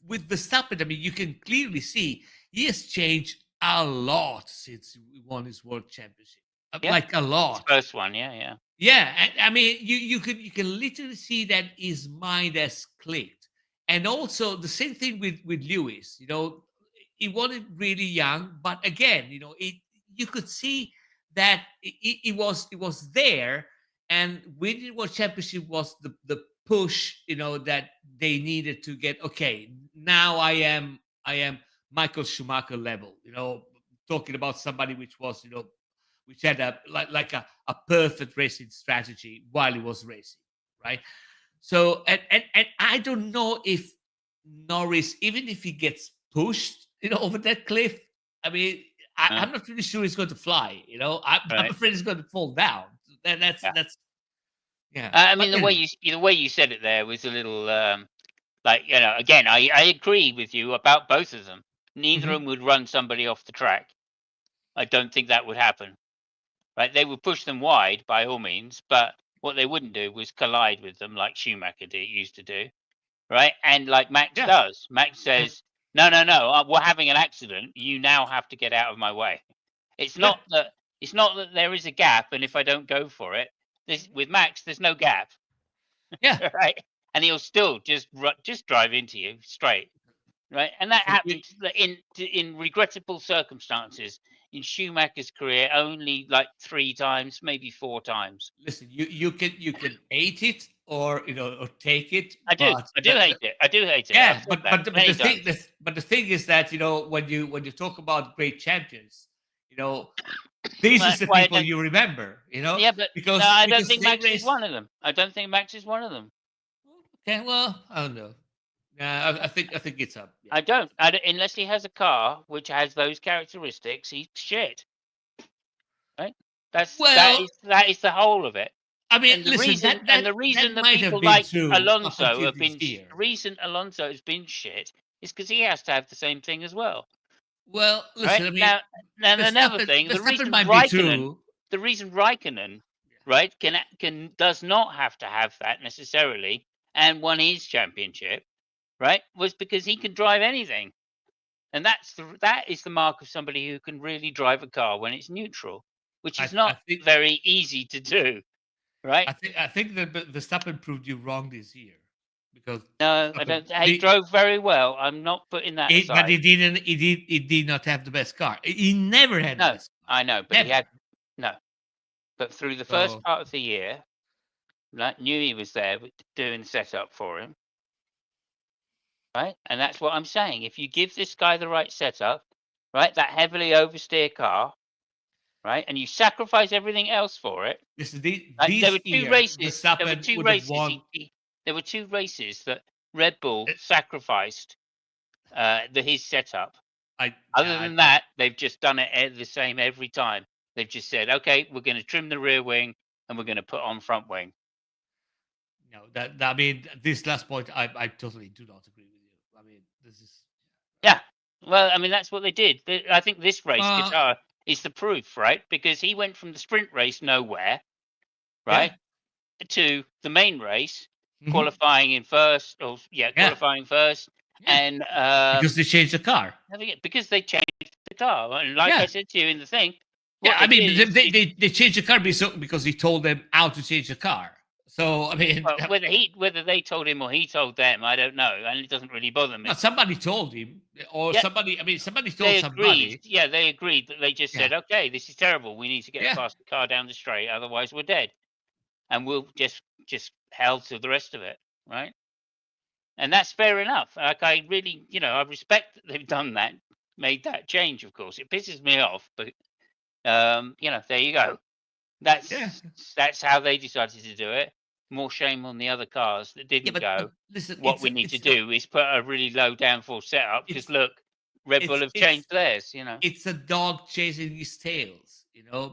with Verstappen, I mean, you can clearly see he has changed a lot since he won his world championship. Like a lot. His first one, yeah. Yeah, I mean, you can literally see that his mind has clicked. And also the same thing with Lewis. He wasn't really young, but again, you could see that it was there, and winning world championship was the push, that they needed to get. Okay, now I am Michael Schumacher level. Talking about somebody which was which had a perfect racing strategy while he was racing, right? So and I don't know if Norris, even if he gets pushed, over that cliff, I mean, I'm not really sure he's going to fly. I'm afraid he's going to fall down. That's yeah. I mean, the way you said it there was a little again, I agree with you about both of them. Neither of them would run somebody off the track. I don't think that would happen. Right? They would push them wide by all means, but what they wouldn't do was collide with them like Schumacher used to do. Right? And like Max does. Max says, no, we're having an accident. You now have to get out of my way. It's not that there is a gap, and if I don't go for it, with Max, there's no gap. Yeah. Right? And he'll still just drive into you straight. Right? And that happens in regrettable circumstances in Schumacher's career only like 3 times, maybe 4 times. Listen, you can hate it or take it. I do hate it. I do hate it. Yeah, but the thing is that when you talk about great champions, these are the people you remember. Yeah, but because I don't think Max is one of them. I don't think Max is one of them. Okay, well, I don't know. I think it's up. Yeah. I don't. Unless he has a car which has those characteristics, he's shit. Right? That is the whole of it. I mean, the reason that people like Alonso have been the reason Alonso has been shit is because he has to have the same thing as well. Well, listen, right? I mean, now another thing, the reason Raikkonen right, does not have to have that necessarily, and won his championship, right, was because he can drive anything, and that is the mark of somebody who can really drive a car when it's neutral, which is I not think very easy to do, right? I think that Verstappen proved you wrong this year because No, I Verstappen, don't. He drove very well. I'm not putting that but aside. he did not have the best car. He never had the No, best car. I know, but he Never. had no. But through the first So part of the year, like, knew he was there doing the setup for him, right? And that's what I'm saying. If you give this guy the right setup, right, that heavily oversteer car, right, and you sacrifice everything else for it, listen, like, there this were two year races. There were Verstappen two would have races. won. There were two races that Red Bull uh, sacrificed his setup. I Other yeah, than that, they've just done it the same every time. They've just said, okay, we're going to trim the rear wing and we're going to put on front wing. no, I mean, this last point, I totally do not agree with you. I mean, this is Yeah. Well, I mean, that's what they did. I think this race, uh, Qatar, is the proof, right? Because he went from the sprint race nowhere, yeah, right, to the main race, mhm, qualifying in first, yeah, qualifying first, yeah, and because they changed the car. because they changed the car. And like I Yeah, said to you in the thing, yeah. what I they mean, did is, they changed the car because he told them how to change the car. So I mean, well, whether they told him or he told them, I don't know, and it doesn't really bother no, me. somebody told him, or Yeah, somebody. I mean, somebody told they agreed. somebody. Yeah, they agreed that they just Yeah, said, okay, this is terrible. We need to get a yeah. faster car down the straight, otherwise we're dead, and we'll just hell to the rest of it, right? And that's fair enough. Like, I really, I respect that they've done that, made that change. Of course, it pisses me off, but there you go. Yeah, That's how they decided to do it. More shame on the other cars that yeah, didn't but go. listen, What we need to do is put a really low downforce setup, because it's look, Red Bull it's have it's changed theirs. it's a dog chasing his tails,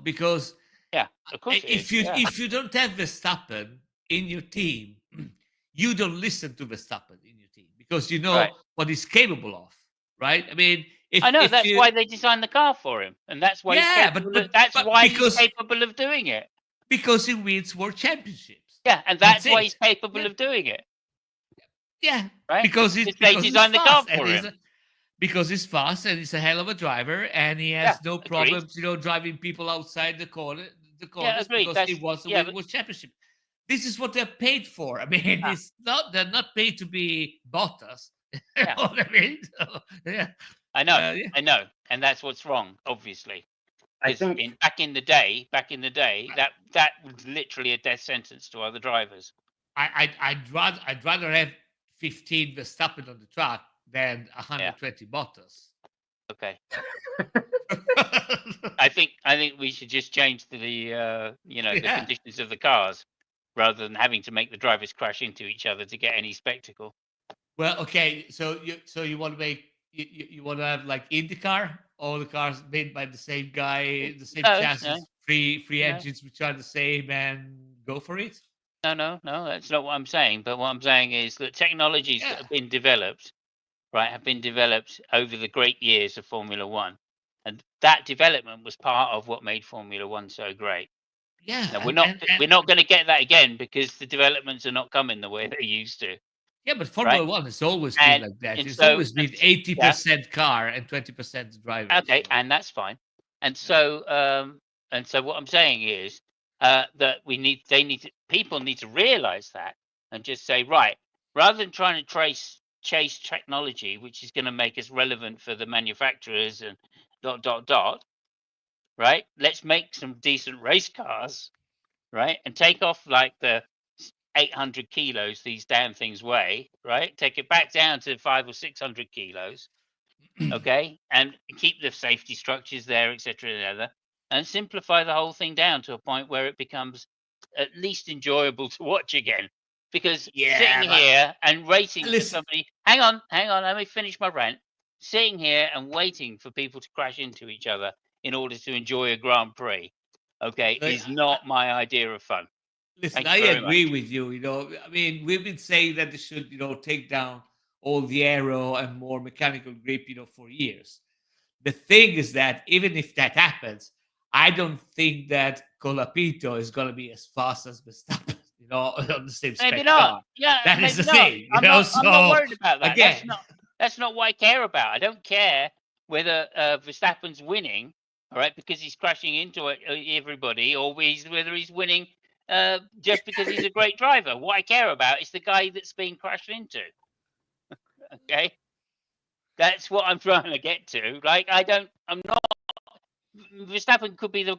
because Yeah, of course it is. Yeah, if you don't have Verstappen in your team, you don't listen to Verstappen in your team because you right. know what he's capable of, right? I mean, I know, if that's you why they designed the car for him, and that's why he's yeah, capable. That's but why he's capable of doing it. because he wins world championships. Yeah, and That's that's why he's it. capable Yeah, of doing it, yeah, right? Because they because he's designed the car fast and for him. he's fast and he's a hell of a driver and he Yeah, has no agreed. problems, driving people outside the Yeah, corners agreed. because he That's wants to yeah, win but world championship. This is what they're paid for. I mean, ah, they're not paid to be Bottas. You yeah. know what I mean? So, yeah, I know, yeah. I know, and that's what's wrong, obviously. I Because think back in the day, that was literally a death sentence to other drivers. I'd rather have 15 Verstappen on the track than Yeah. 120 Bottas. Okay. I think we should just change the the Yeah. conditions of the cars, rather than having to make the drivers crash into each other to get any spectacle. Well, okay. So you want to make you want to have like IndyCar, all the cars made by the same guy, the same No, chassis, free no, engines which are the same, and go for it. no. That's not what I'm saying. But what I'm saying is that technologies that Yeah, have been developed, right, have been developed over the great years of Formula One, and that development was part of what made Formula One so great. yeah, Now and we're not going to get that again, because the developments are not coming the way they used to, yeah, but right? Formula One has always been And like that. and It's so always been yeah, 80% car and 20% driver. okay, So and that's fine. And yeah, so what I'm saying is, that people need to realize that, and just say, right, rather than trying to chase technology, which is going to make us relevant for the manufacturers and dot dot dot, right? Let's make some decent race cars, right? And take off like the 800 kilos these damn things weigh, right? Take it back down to 500 or 600 kilos, okay? And keep the safety structures there, etc., and simplify the whole thing down to a point where it becomes at least enjoyable to watch again. Because sitting yeah, but here and waiting for listen, somebody, hang on, let me finish my rant. Sitting here and waiting for people to crash into each other in order to enjoy a Grand Prix, okay, I, is not my idea of fun. listen, Thank I you very much. agree with you. I mean, we've been saying that they should, take down all the aero and more mechanical grip, for years. The thing is that even if that happens, I don't think that Colapinto is going to be as fast as Verstappen, on the same spec Maybe not. car. Yeah, That maybe is the not. thing, I'm not So worried about that. again, That's not what I care about. I don't care whether Verstappen's winning, all right, because he's crashing into everybody, or whether he's winning just because he's a great driver. What I care about is the guy that's being crashed into. Okay, that's what I'm trying to get to. Like, I'm not. Verstappen could be the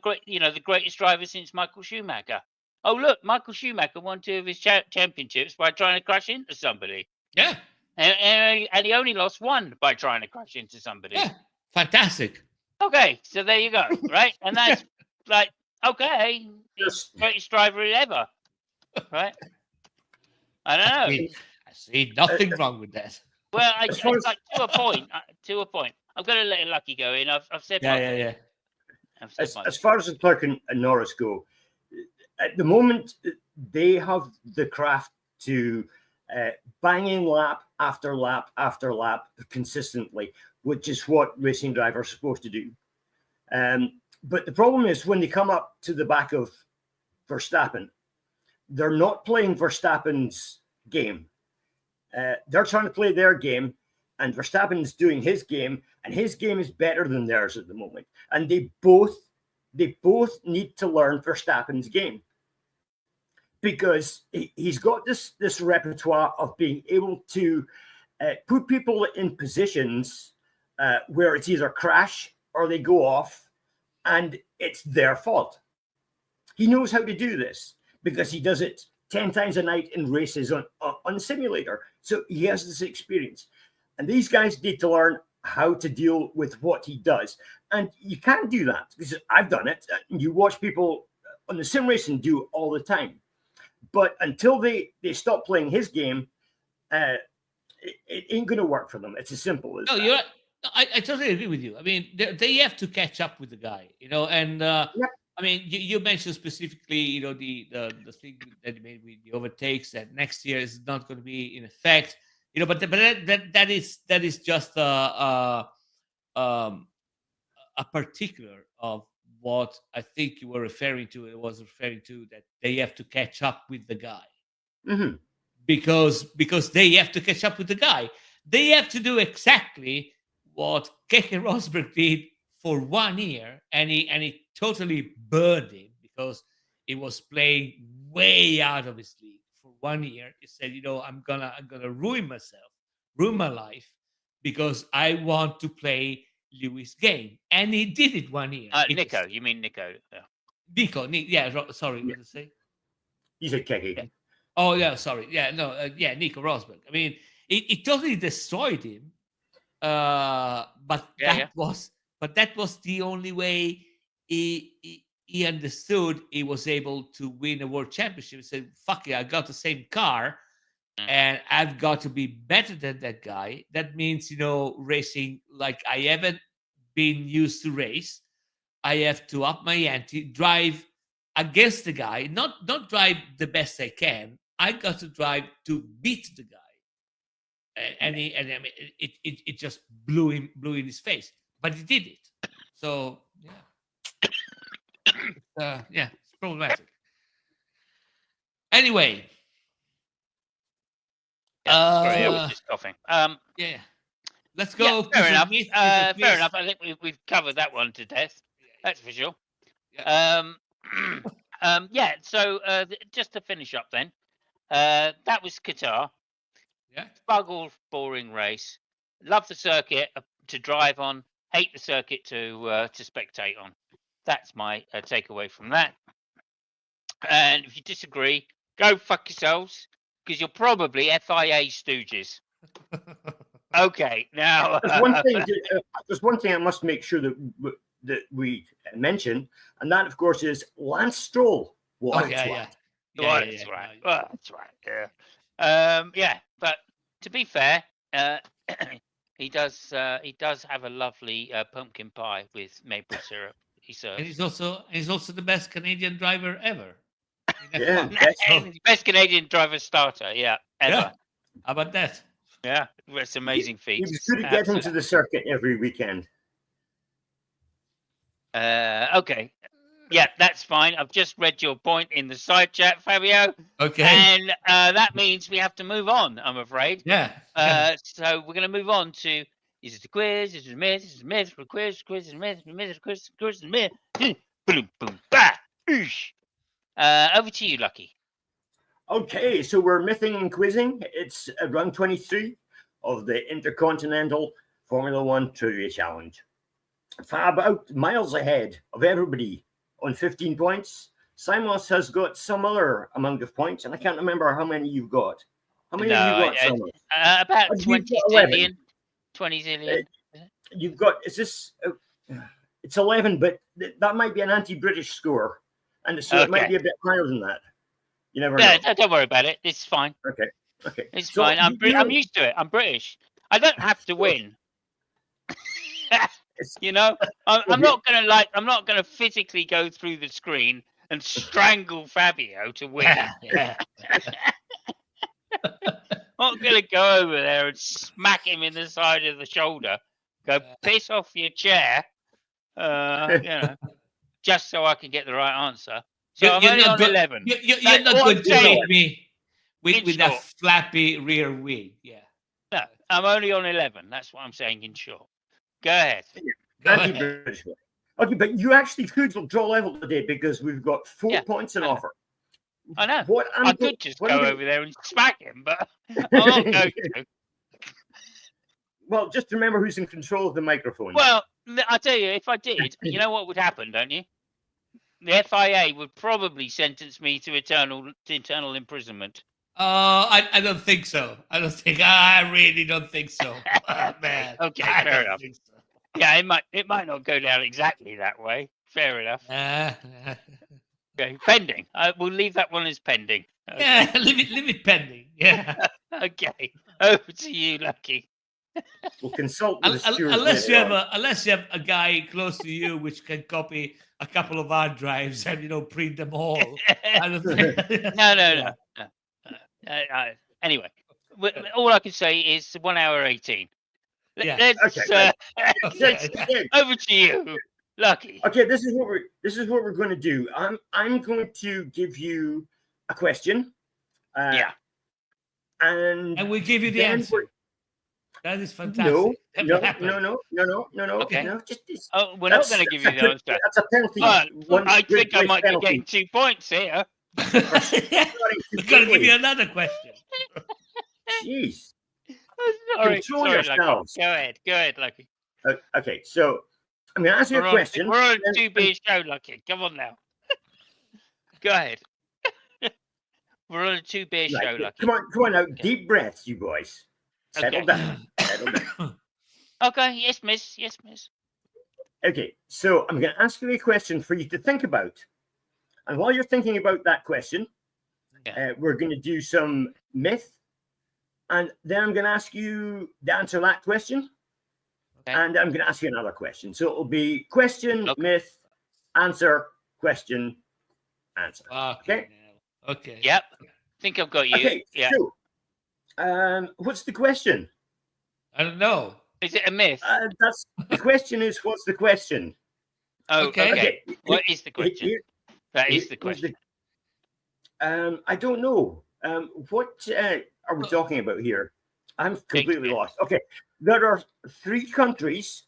greatest driver since Michael Schumacher. Oh, look, Michael Schumacher won 2 of his championships by trying to crash into somebody. yeah. And he only lost 1 by trying to crash into somebody. Yeah, fantastic. Okay, so there you go, right? And that's like, okay, he's the greatest driver ever, right? I don't know. I see nothing wrong with that. Well, it's like to a point. I'm going to let Lucky go in. I've said my bit. Yeah. As far as Leclerc and Norris go, at the moment, they have the craft to bang in lap after lap after lap consistently, which is what racing drivers are supposed to do. But the problem is when they come up to the back of Verstappen, they're not playing Verstappen's game. They're trying to play their game, and Verstappen's doing his game, and his game is better than theirs at the moment. And they both need to learn Verstappen's game, because he's got this repertoire of being able to put people in positions where it's either crash or they go off, and it's their fault. He knows how to do this because he does it 10 times a night in races on simulator. So he has this experience. And these guys need to learn how to deal with what he does. And you can't do that because I've done it. You watch people on the sim racing do it all the time. But until they stop playing his game, it ain't going to work for them. It's as simple as that. You're right. I totally agree with you. I mean, they have to catch up with the guy, and Yep. I mean, you mentioned specifically, the thing that you made with the overtakes that next year is not going to be in effect, but that is just a particular of what I think you were referring to. It was referring to that they have to catch up with the guy, Mm-hmm. because they have to catch up with the guy. They have to do exactly what Keke Rosberg did for 1 year, and he totally burned him because he was playing way out of his league for 1 year. He said, I'm gonna ruin myself, ruin my life, because I want to play Lewis' game, and he did it 1 year. Nico, you mean Nico? Yeah. Nico, sorry, what did I say? You said Keke. Yeah. Oh yeah, sorry. Yeah, no, Nico Rosberg. I mean, it totally destroyed him. But that was the only way he understood he was able to win a world championship. He said, fuck it, I got the same car and I've got to be better than that guy. That means, racing like I haven't been used to race. I have to up my ante, drive against the guy, not drive the best I can. I got to drive to beat the guy. And I mean, it just blew in his face, but he did it. So it's problematic. Anyway, sorry, I was just coughing. Let's go. Fair enough. Fair enough. I think we've covered that one to death. That's for sure. So just to finish up then, that was Qatar. Yeah. Buggle, boring race. Love the circuit to drive on. Hate the circuit to spectate on. That's my takeaway from that. And if you disagree, go fuck yourselves, because you're probably FIA stooges. Okay, now there's one thing I must make sure that we mention, and that of course is Lance Stroll. That's right. But to be fair, he does have a lovely pumpkin pie with maple syrup. He serves. And he's also the best Canadian driver ever. Yeah, the best Canadian driver starter. Yeah, ever. Yeah. How about that? Yeah, it's amazing feat. He was good at getting to the circuit every weekend. Okay, Yeah, that's fine. I've just read your point in the side chat, Fabio. Okay. And that means we have to move on, I'm afraid. Yeah. So we're going to move on to, is it a quiz? Is it a myth? Is it a myth? A quiz? Quiz is a myth? A myth is a quiz? Quiz is a myth? Boom, boom, bah! Oosh. Over to you, Lucky. Okay, so we're mything and quizzing. It's round 23 of the Intercontinental Formula One Trivia Challenge. Fab out miles ahead of everybody on 15 points. Simos has got some other amount of points, and I can't remember how many you've got. How many have you got, Simos? About You've 20 got 11. zillion. 20 zillion. You've got, is this, it's 11, but that might be an anti-British score. And so it might be a bit higher than that. You never know. Don't worry about it. It's fine. Okay. It's So fine. I'm used to it. I'm British. I don't have to win. You know, I'm not gonna physically go through the screen and strangle Fabio to win. Not gonna go over there and smack him in the side of the shoulder. Go piss off your chair. You know, just so I can get the right answer. So I'm only on 11. You're not going to beat me with a flappy rear wing. Yeah. No, I'm only on 11. That's what I'm saying in short. Go ahead. Okay, but you actually could draw level today because we've got 4 points in offer. I know. I could just go over there and smack him, but I'm not going to. Well, just remember who's in control of the microphone. Well, I tell you, if I did, you know what would happen, don't you? The FIA would probably sentence me to eternal imprisonment. I don't think so. I really don't think so. Man. Okay, fair enough. So. Yeah, it might not go down exactly that way. Fair enough. Okay, pending. We'll leave that one as pending. Okay. Yeah, leave it pending. Yeah. Okay. Over to you, Lucky. We'll consult with the stewards unless you have a guy close to you which can copy a couple of hard drives and print them all. No. Anyway, all I can say is 1 hour 18. Let's over to you, Lucky. Okay, this is what we're going to do. I'm going to give you a question. And we give you the answer. That is fantastic. No. Okay. No, we're not going to give you the answer. That's a penalty. I think I might be getting 2 points here. We're going to give you another question. Jeez. Sorry, Control yourselves. Go ahead, Lucky. Okay, so I'm going to ask you a question. We're on a 2B show, Lucky. Come on now. Go ahead. We're on a 2B show, Lucky. Come on now. Deep breaths, you boys. Settle down. Okay, yes, miss. Okay, so I'm going to ask you a question for you to think about. And while you're thinking about that question, we're going to do some myth. And then I'm going to ask you to answer that question. Okay. And I'm going to ask you another question. So it'll be question, myth, answer, question, answer. Okay? Okay. Yep. I think I've got you. Okay, so what's the question? I don't know. Is it a myth? The question is, what's the question? Oh, okay. What is the question? That is the question. I don't know. What are we talking about here? I'm completely lost. Okay. There are 3 countries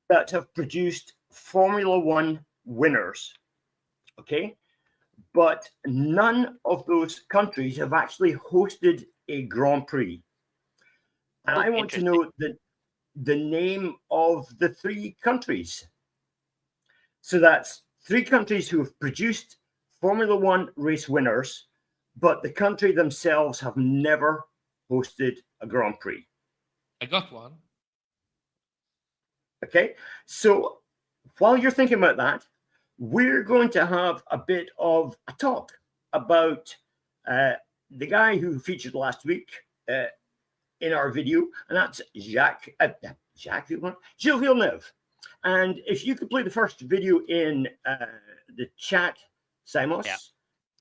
that have produced Formula One winners. Okay. But none of those countries have actually hosted a Grand Prix. And I want to know the name of the 3 countries. So that's 3 countries who have produced Formula One race winners, but the country themselves have never hosted a Grand Prix. I got one. Okay, so while you're thinking about that, we're going to have a bit of a talk about the guy who featured last week in our video, and that's Gilles Villeneuve. And if you could play the first video in the chat, Simos. Yeah.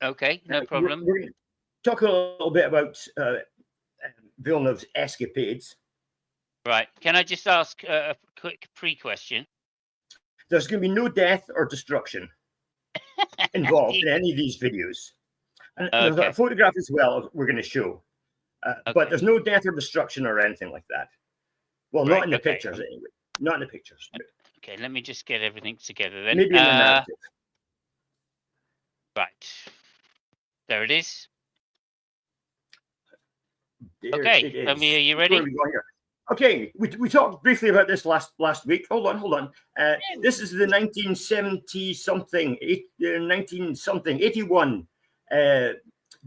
Okay, no problem. We're going to talk a little bit about Villeneuve's escapades. Right. Can I just ask a quick pre-question? There's going to be no death or destruction. involved in any of these videos. And there's a photograph as well we're going to show. But there's no death or destruction or anything like that. Well, not in the pictures anyway. Not in the pictures. Okay, let me just get everything together then. Maybe in the narrative. Right. There it is. There Okay, it is. are you ready? Where are we going here? Okay, we talked briefly about this last week. Hold on. This is the 1970-something, 81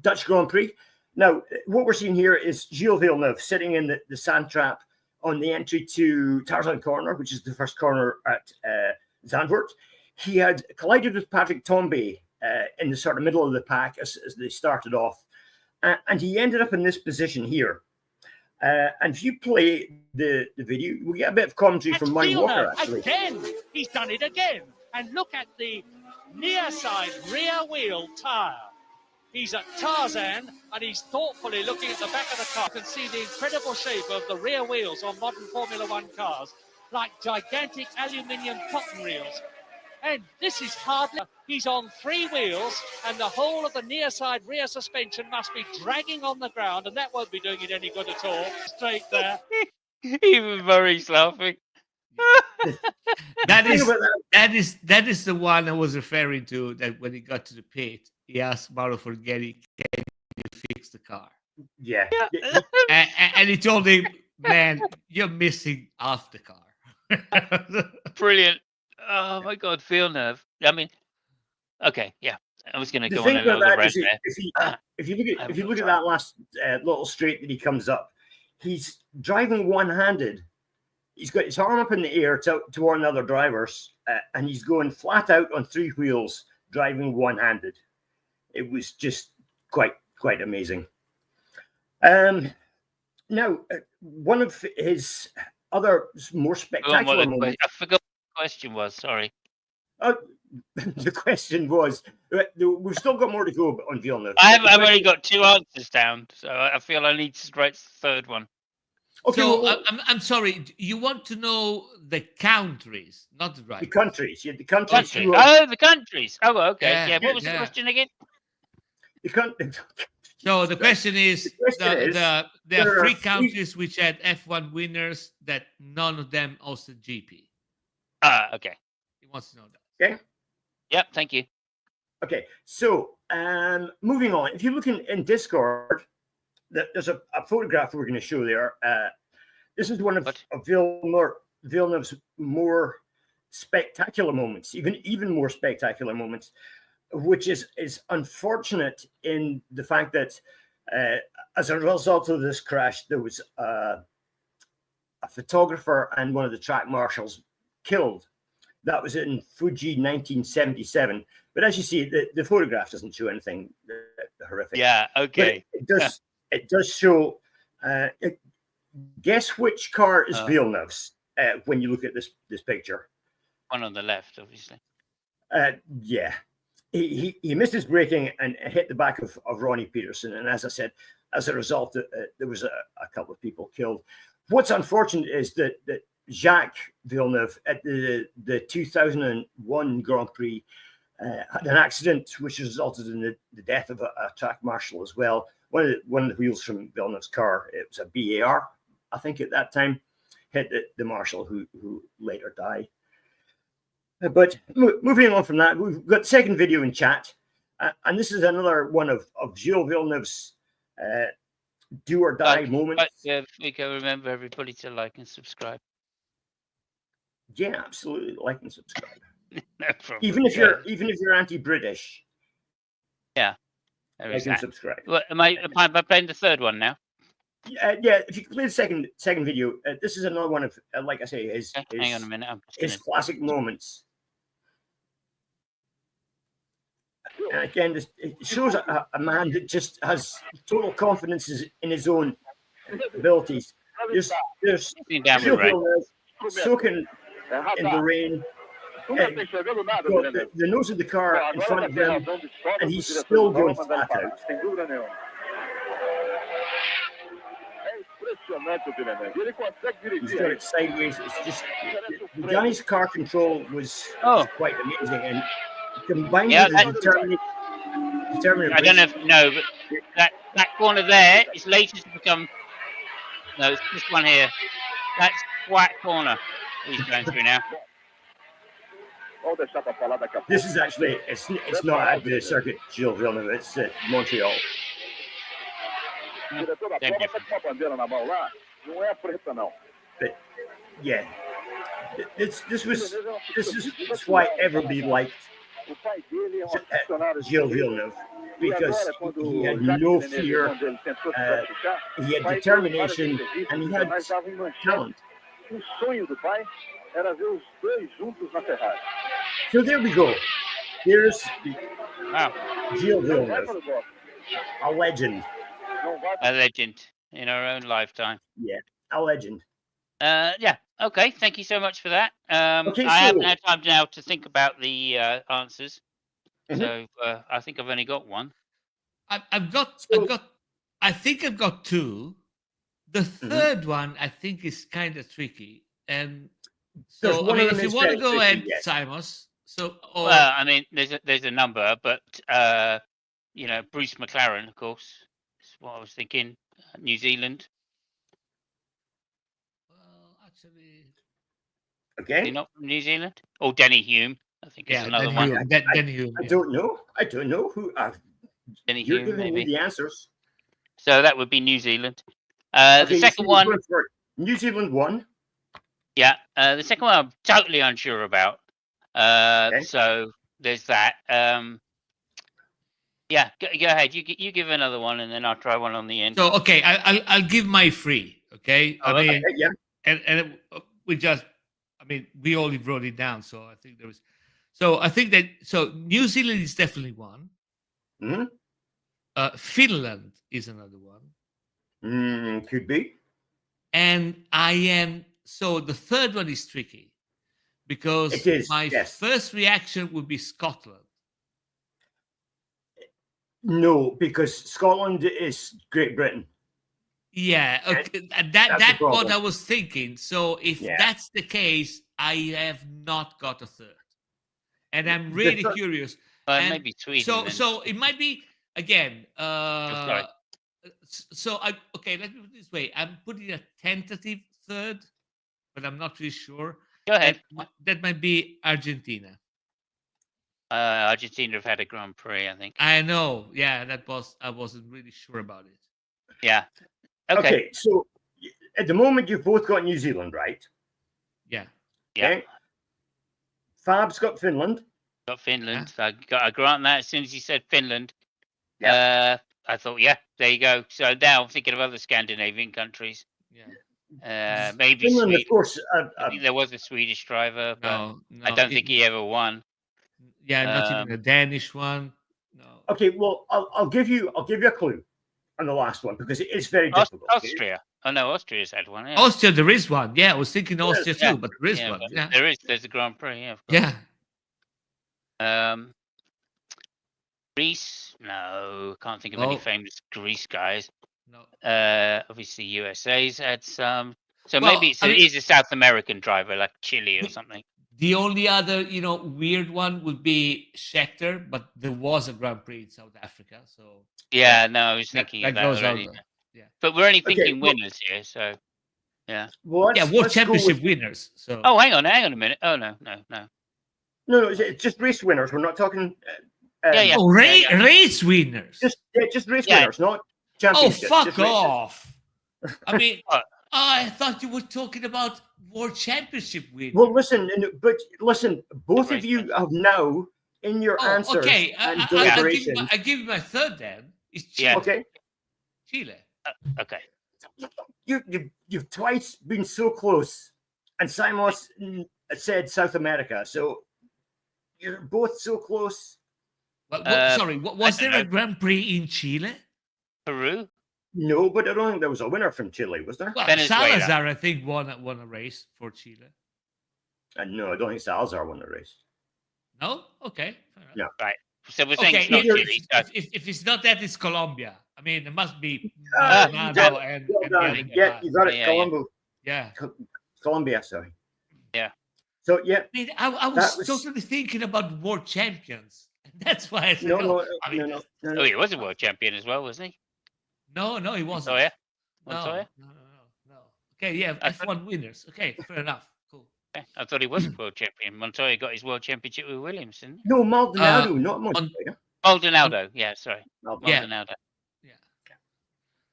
Dutch Grand Prix. Now, what we're seeing here is Gilles Villeneuve sitting in the sand trap on the entry to Tarzan Corner, which is the first corner at Zandvoort. He had collided with Patrick Tambay in the sort of middle of the pack as they started off. And he ended up in this position here. And if you play the video, we get a bit of commentary from Mike Walker, actually. Again, he's done it again. And look at the near side rear wheel tyre. He's at Tarzan, and he's thoughtfully looking at the back of the car. You can see the incredible shape of the rear wheels on modern Formula One cars, like gigantic aluminium cotton reels. And this is hardly... He's on 3 wheels, and the whole of the near side rear suspension must be dragging on the ground, and that won't be doing it any good at all. Straight there. Even Murray's laughing. That is the one I was referring to. That when he got to the pit, he asked Mauro Forghetti, "Can you fix the car?" Yeah. And he told him, "Man, you're missing half the car." Brilliant. Oh my God, Villeneuve. I mean, okay, yeah. I was going to go on a about little that rant is there. if you look at that last little straight that he comes up, he's driving one-handed. He's got his arm up in the air toward another driver's, and he's going flat out on 3 wheels, driving one-handed. It was just quite amazing. Now, one of his other more spectacular moments. I forgot what the question was. Sorry. The question was, we've still got more to go on Villeneuve. I've only got 2 answers down, so I feel I need to write the third one. Okay, so I'm sorry. You want to know the countries, not the drivers. The countries. Yeah, the countries. Oh, the countries. Oh, okay. Yeah. What was the question again? So the question is, there are 3 countries which had F1 winners that none of them hosted GP. Okay. He wants to know that. Okay. Yep. Thank you. Okay. So, moving on. If you look in Discord, there's a photograph we're going to show there. This is one of Villeneuve's more spectacular moments, even more spectacular moments, which is unfortunate in the fact that as a result of this crash, there was a photographer and one of the track marshals killed. That was in Fuji 1977. But as you see, the photograph doesn't show anything horrific. Yeah, okay. But it does show. Guess which car is Villeneuve's when you look at this picture? One on the left, obviously. Yeah. He missed his braking and hit the back of Ronnie Peterson. And as I said, as a result, there was a couple of people killed. What's unfortunate is that Jacques Villeneuve at the 2001 Grand Prix had an accident which resulted in the death of a track marshal as well. One of the wheels from Villeneuve's car, it was a BAR, I think at that time, hit the marshal who later died. But moving on from that, we've got the second video in chat. And this is another one of Gilles Villeneuve's do or die moments. Yeah, we can remember everybody to like and subscribe. Yeah, absolutely. Like and subscribe. No problem. Even if you're anti-British. Yeah. Like and subscribe. Well, am I playing the third one now? Yeah, if you play the second video, this is another one of, like I say, hang on a minute. His classic moments. And again, it shows a man that just has total confidence in his own abilities. There's soaking in the rain. The nose of the got in front of him, and he's still going flat out. He's got it sideways. It's just the guy's car control was quite amazing, and combined Yeah, with the determinate I don't know race. if you know, but that corner there is later to become. No, it's this one here. That's flat corner he's going through now. This is actually it's not at the circuit Gilles Villeneuve, it's at Montreal. Same difference. But yeah, this is why everybody liked Gilles Villeneuve because he had no fear, he had determination, and he had talent. So there we go. Here's Wow, Gilles Villeneuve, a legend. a legend in our own lifetime. Yeah, a legend. Yeah. Okay. Thank you so much for that. Okay, I haven't so- had time now to think about the answers, Mhm. so I think I've only got one. I think I've got two. The Mm-hmm. third one I think is kind of tricky. And There's so, I one mean, of if them you is want to very go tricky, ahead, yes. Simos. So, or Well, I mean, there's a number, but Bruce McLaren, of course, is what I was thinking. New Zealand. well, actually, Is Okay. he not from New Zealand? Or Denny Hume, I think is another one. Then you. I don't know. I don't know who. Denny You're Hume, giving me maybe. the answers. So that would be New Zealand. Okay, The second so one, we're going for New Zealand won. yeah. The second one, I'm totally unsure about. Okay. So there's that. Yeah, go ahead. You give another one, and then I'll try one on the end. So okay, I'll give my three. Okay, Oh, I mean, Okay, yeah. and we all wrote it down. So I think there was. So I think that New Zealand is definitely one. Hmm. Finland is another one. Could be. And so the third one is tricky because It is, my yes. first reaction would be Scotland. No, because Scotland is Great Britain. Yeah, okay. That's That's the what problem. I was thinking. So if Yeah. that's the case, I have not got a third, and I'm really third- curious. Well, And maybe Sweden. So then. so it might be again. sorry. So let me put it this way. I'm putting a tentative third, but I'm not really sure. Go ahead. That might be Argentina. Argentina have had a Grand Prix, I think. I know. Yeah, I wasn't really sure about it. Yeah. Okay. So at the moment, you've both got New Zealand, right? Yeah. Yeah. Okay. Fab's got Finland. Got Finland. I grant that as soon as you said Finland. Yeah. I thought, yeah, there you go. So now I'm thinking of other Scandinavian countries. Yeah. Maybe Finland, Sweden. of course. I think there was a Swedish driver, but No, I don't think he ever won. Yeah, not even a Danish one. No. Okay, well, I'll give you a clue on the last one because it is very difficult. Austria. Oh no, Austria's had one. Yeah. Austria, there is one. Yeah, I was thinking Austria Yeah. too, but there is Yeah, one. but Yeah. There's a Grand Prix. Yeah. Of course. Yeah. Greece? No, can't think of any No. famous Greece guys. No. Obviously USA's had some. So Well, maybe I mean- he's a South American driver like Chile or something. The only other, weird one would be Scheckter, but there was a Grand Prix in South Africa, so Yeah, no, I was thinking of that goes already. out there. Yeah. But we're only Okay, thinking well- winners here, so yeah. Well, Yeah, let's World go Championship with- winners. So Oh, hang on a minute. Oh no. No, it's just race winners. We're not talking. Yeah. Oh, race winners. Just race Yeah. winners, not Oh, championships. fuck just races. off. I mean, What? I thought you were talking about World Championship winners. Well, listen, both Race of you have now in your answers okay. and I deliberations. give you my third then. It's Chile. Yeah. Okay, Chile. Okay. you've twice been so close, and Simos said South America, so you're both so close. Sorry, was I don't there a know. Grand Prix in Chile? Peru? No, but I don't think there was a winner from Chile, was there? Well, Venezuela. Salazar, I think, won a race for Chile. No, I don't think Salazar won the race. No? Okay. Fair enough. Yeah. Right. So we're saying Okay, it's not if- Chile. So if it's not that, it's Colombia. I mean, it must be Ah, Maldonado well and Well the done. other Yeah, guy. you got it. Yeah, Colombo, Yeah. Colombia, sorry. Yeah. So yeah, I mean, I was totally thinking about world champions. That's why I said, no. Oh, he was a world champion as well, wasn't he? No, he wasn't. Montoya? No, Montoya? no. Okay, yeah, F1 winners. Okay, fair enough. Cool. I thought he was a world champion. Montoya got his world championship with Williams, didn't he? No, Maldonado, not Montoya. Maldonado. Yeah, sorry. Yeah. Maldonado. Yeah.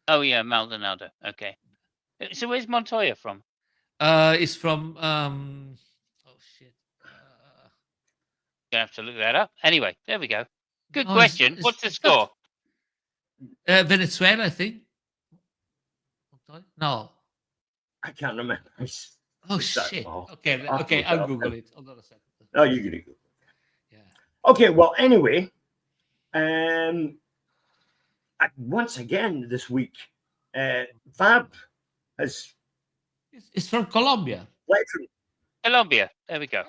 Oh, yeah, Maldonado. Okay. So where's Montoya from? It's from oh shit. You have to look that up. Anyway, there we go. Good No, question. What's the score? Venezuela, I think. No. I can't remember. Oh shit. Okay, I'll Google it. Hold on a second. Oh, you're gonna Google. Yeah. Okay. Well, anyway, once again this week, Fab has. It's from Colombia. Colombia. There we go.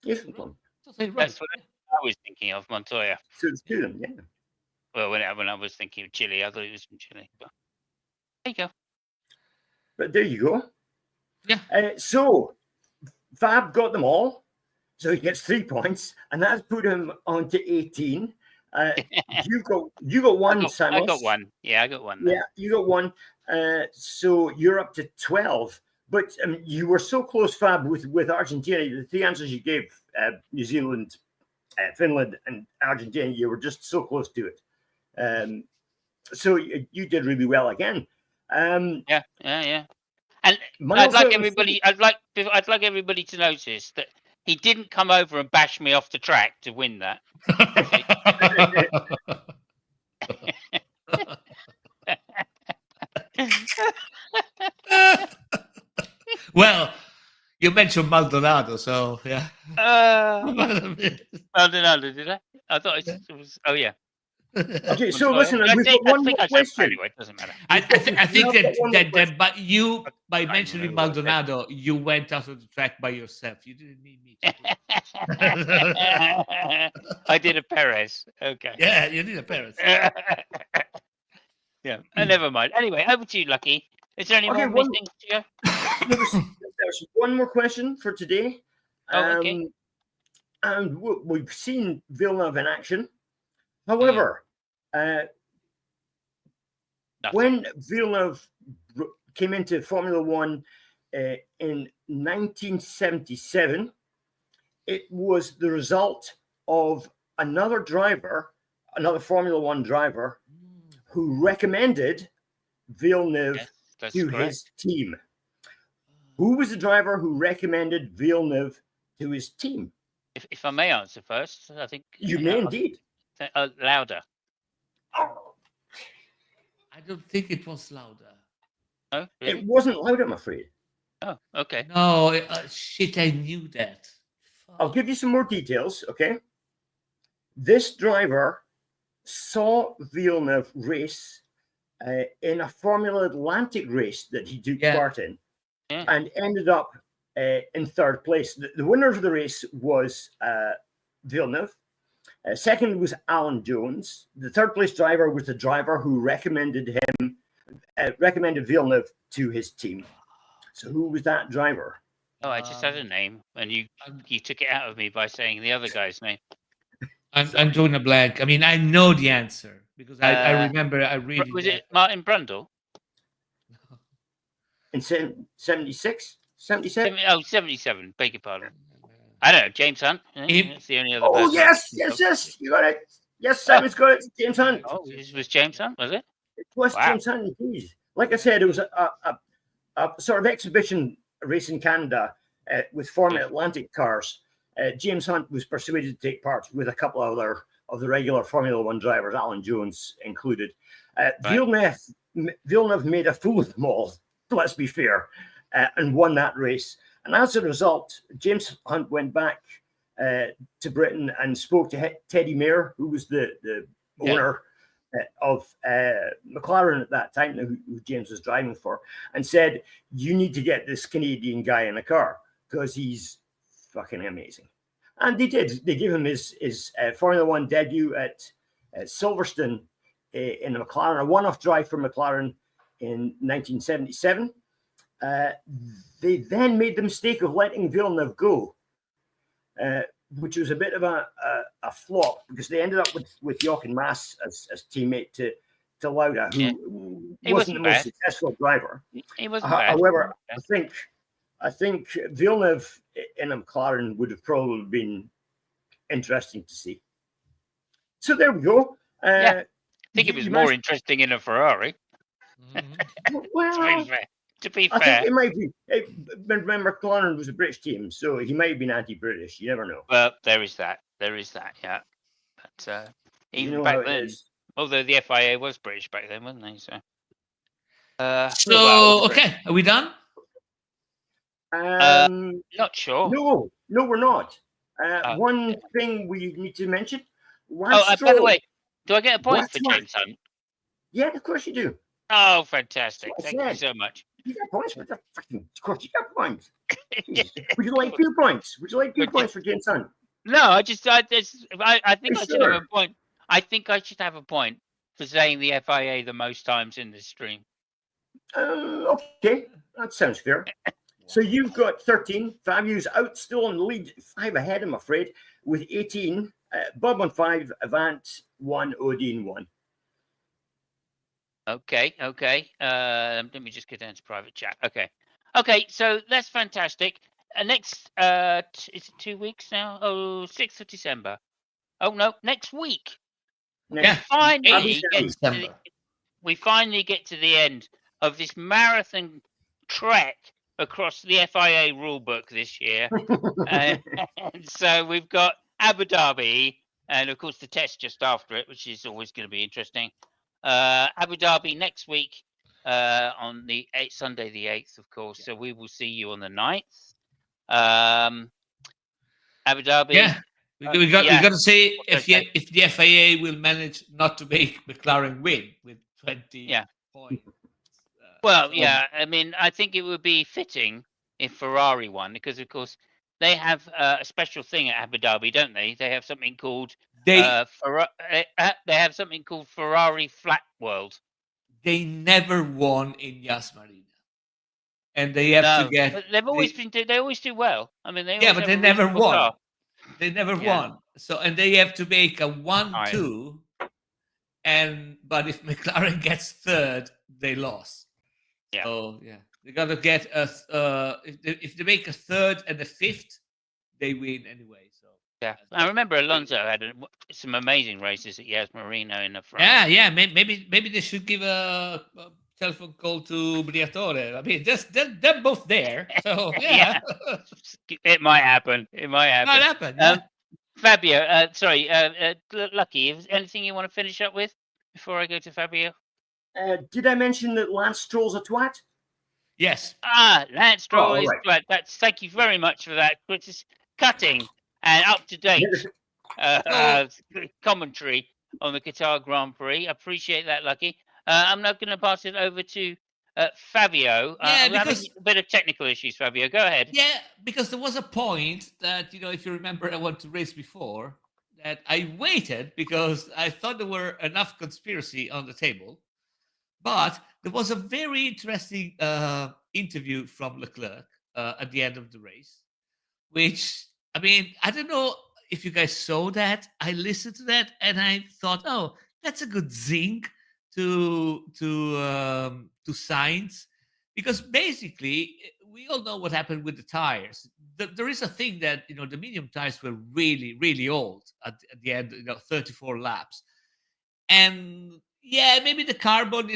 Yes, from Colombia. That's what I was thinking of, Montoya. So it's to them, yeah. Well, when I was thinking of Chile, I thought it was from Chile. But there you go. But there you go. Yeah. So Fab got them all. So he gets 3 points, and that's put him on to 18. You got one, Simon. I got one. Yeah, I got one. Then. Yeah, you got one. So you're up to 12. But you were so close, Fab, with Argentina. The 3 answers you gave, New Zealand, Finland, and Argentina, you were just so close to it. So you did really well again. Yeah. And I'd like everybody to notice that he didn't come over and bash me off the track to win that. Well, you mentioned Maldonado, so yeah. Maldonado, did I? I thought it was. Oh yeah. Okay, so listen, we've got one more question. Anyway, it doesn't matter. I think that but you, by mentioning Maldonado, you went out of the track by yourself. You didn't need me to. I did a Perez. Okay. Yeah, you did a Perez. Yeah, never mind. Anyway, over to you, Lucky. Is there any more missing to go? There's one more question for today. Okay. And we've seen Villeneuve in action. However, when Villeneuve came into Formula One in 1977, it was the result of another Formula One driver, who recommended Villeneuve to his team. Who was the driver who recommended Villeneuve to his team? If I may answer first, I think you may indeed. Lauda. I don't think it was Lauda. Oh, really? It wasn't Lauda, I'm afraid. Oh, okay. No, shit, I knew that. Fuck. I'll give you some more details, okay? This driver saw Villeneuve race in a Formula Atlantic race that he took part in, and ended up in third place. The winner of the race was Villeneuve. Second was Alan Jones. The third place driver was the driver who recommended Villeneuve to his team. So who was that driver? Oh, I just had a name, and you took it out of me by saying the other guy's name. I'm doing a blank. I mean, I know the answer because I remember I read. Was it Martin Brundle? In 76? 77? 77. Beg your pardon. I don't know. James Hunt. That's the only other person. Yes. You got it. Yes, Simon's got it. James Hunt. Oh, it was James Hunt, was it? It was James Hunt, indeed. Like I said, it was a sort of exhibition race in Canada with Formula Atlantic cars. James Hunt was persuaded to take part with a couple of the regular Formula One drivers, Alan Jones included. Villeneuve made a fool of them all, let's be fair, and won that race. And as a result, James Hunt went back to Britain and spoke to Teddy Mayer, who was the owner of McLaren at that time, who James was driving for, and said, "You need to get this Canadian guy in a car because he's fucking amazing." And they did. They gave him his Formula One debut at Silverstone in a McLaren, a one-off drive for McLaren in 1977. They then made the mistake of letting Villeneuve go, which was a bit of a flop because they ended up with Jochen Mass as teammate to Lauda, who wasn't the most successful driver. He wasn't bad. However, I think Villeneuve in a McLaren would have probably been interesting to see. So there we go. I think it was more interesting in a Ferrari. Well, to be fair, I think it might be. Remember, McLaren was a British team, so he might have been anti-British. You never know. Well, there is that. Yeah. But even back then, although the FIA was British back then, wasn't they? So. Okay, are we done? Not sure. No, we're not. One thing we need to mention. By the way, do I get a point for James Hunt? Yeah, of course you do. Oh, fantastic! Thank you so much. You got points for the fucking. Of course, you got points. Would you like 2 points? Would you like 2 points for James Hunt? No, I think I should have a point. I think I should have a point for saying the FIA the most times in this stream. Okay, that sounds fair. So you've got 13. Fabio's out still in the lead, 5 ahead, I'm afraid, with 18. Bob on 5, Avant 1, Odin 1. Okay. Let me just get down to private chat. Okay. So that's fantastic. Next, is it 2 weeks now? 6th of December. Oh no, next week. Yeah, we finally get to the end of this marathon trek across the FIA rulebook this year. And so we've got Abu Dhabi, and of course the test just after it, which is always going to be interesting. Abu Dhabi next week on the Sunday the 8th, of course. So we will see you on the 9th. Abu Dhabi. Yeah, we got to say if the FIA will manage not to make McLaren win with 20 points. I mean, I think it would be fitting if Ferrari won because, of course, they have a special thing at Abu Dhabi, don't they? They have something called they have something called Ferrari Flat World. They never won in Yas Marina, and they have to get. But they've always they always do well. I mean, but they never won. Car. They never won. So and they have to make a 1-2, but if McLaren gets third, they lost. Yeah. So they got to get if they make a third and a fifth, they win anyway. So I remember Alonso had some amazing races at Yas Marina in the front. Yeah. Maybe they should give a telephone call to Briatore. I mean, they're both there. So yeah. It might happen. Yeah. Fabio, sorry, Lucky. Is there anything you want to finish up with before I go to Fabio? Did I mention that Lance Stroll's a twat? Yes. Lance Stroll is twat. Thank you very much for that. Which is cutting and up to date commentary on the Qatar Grand Prix. I appreciate that, Lucky. I'm now going to pass it over to Fabio. We're having a bit of technical issues, Fabio. Go ahead. Yeah, because there was a point that, if you remember, I went to race before, that I waited because I thought there were enough conspiracy on the table. But there was a very interesting interview from Leclerc at the end of the race, which, I mean, I don't know if you guys saw that. I listened to that and I thought, oh, that's a good zing to Sainz, because basically we all know what happened with the tires. There is a thing that the medium tires were really, really old at the end, 34 laps, and maybe the carbon,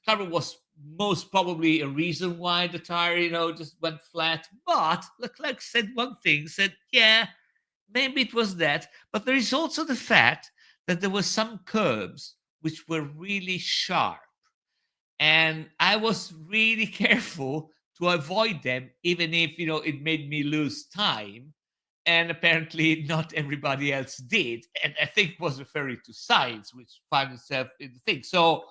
carbon was most probably a reason why the tire, just went flat. But Leclerc said one thing, maybe it was that, but there is also the fact that there were some curbs which were really sharp. And I was really careful to avoid them, even if, it made me lose time. And apparently not everybody else did. And I think was referring to Sainz, which found itself in the thing. So,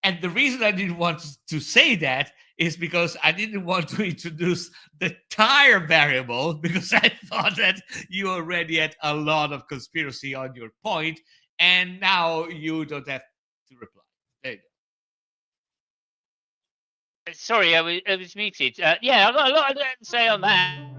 and the reason I didn't want to say that is because I didn't want to introduce the tire variable, because I thought that you already had a lot of conspiracy on your point, and now you don't have to reply. There you go. Sorry, I was muted. Yeah, I've got a lot to say on that.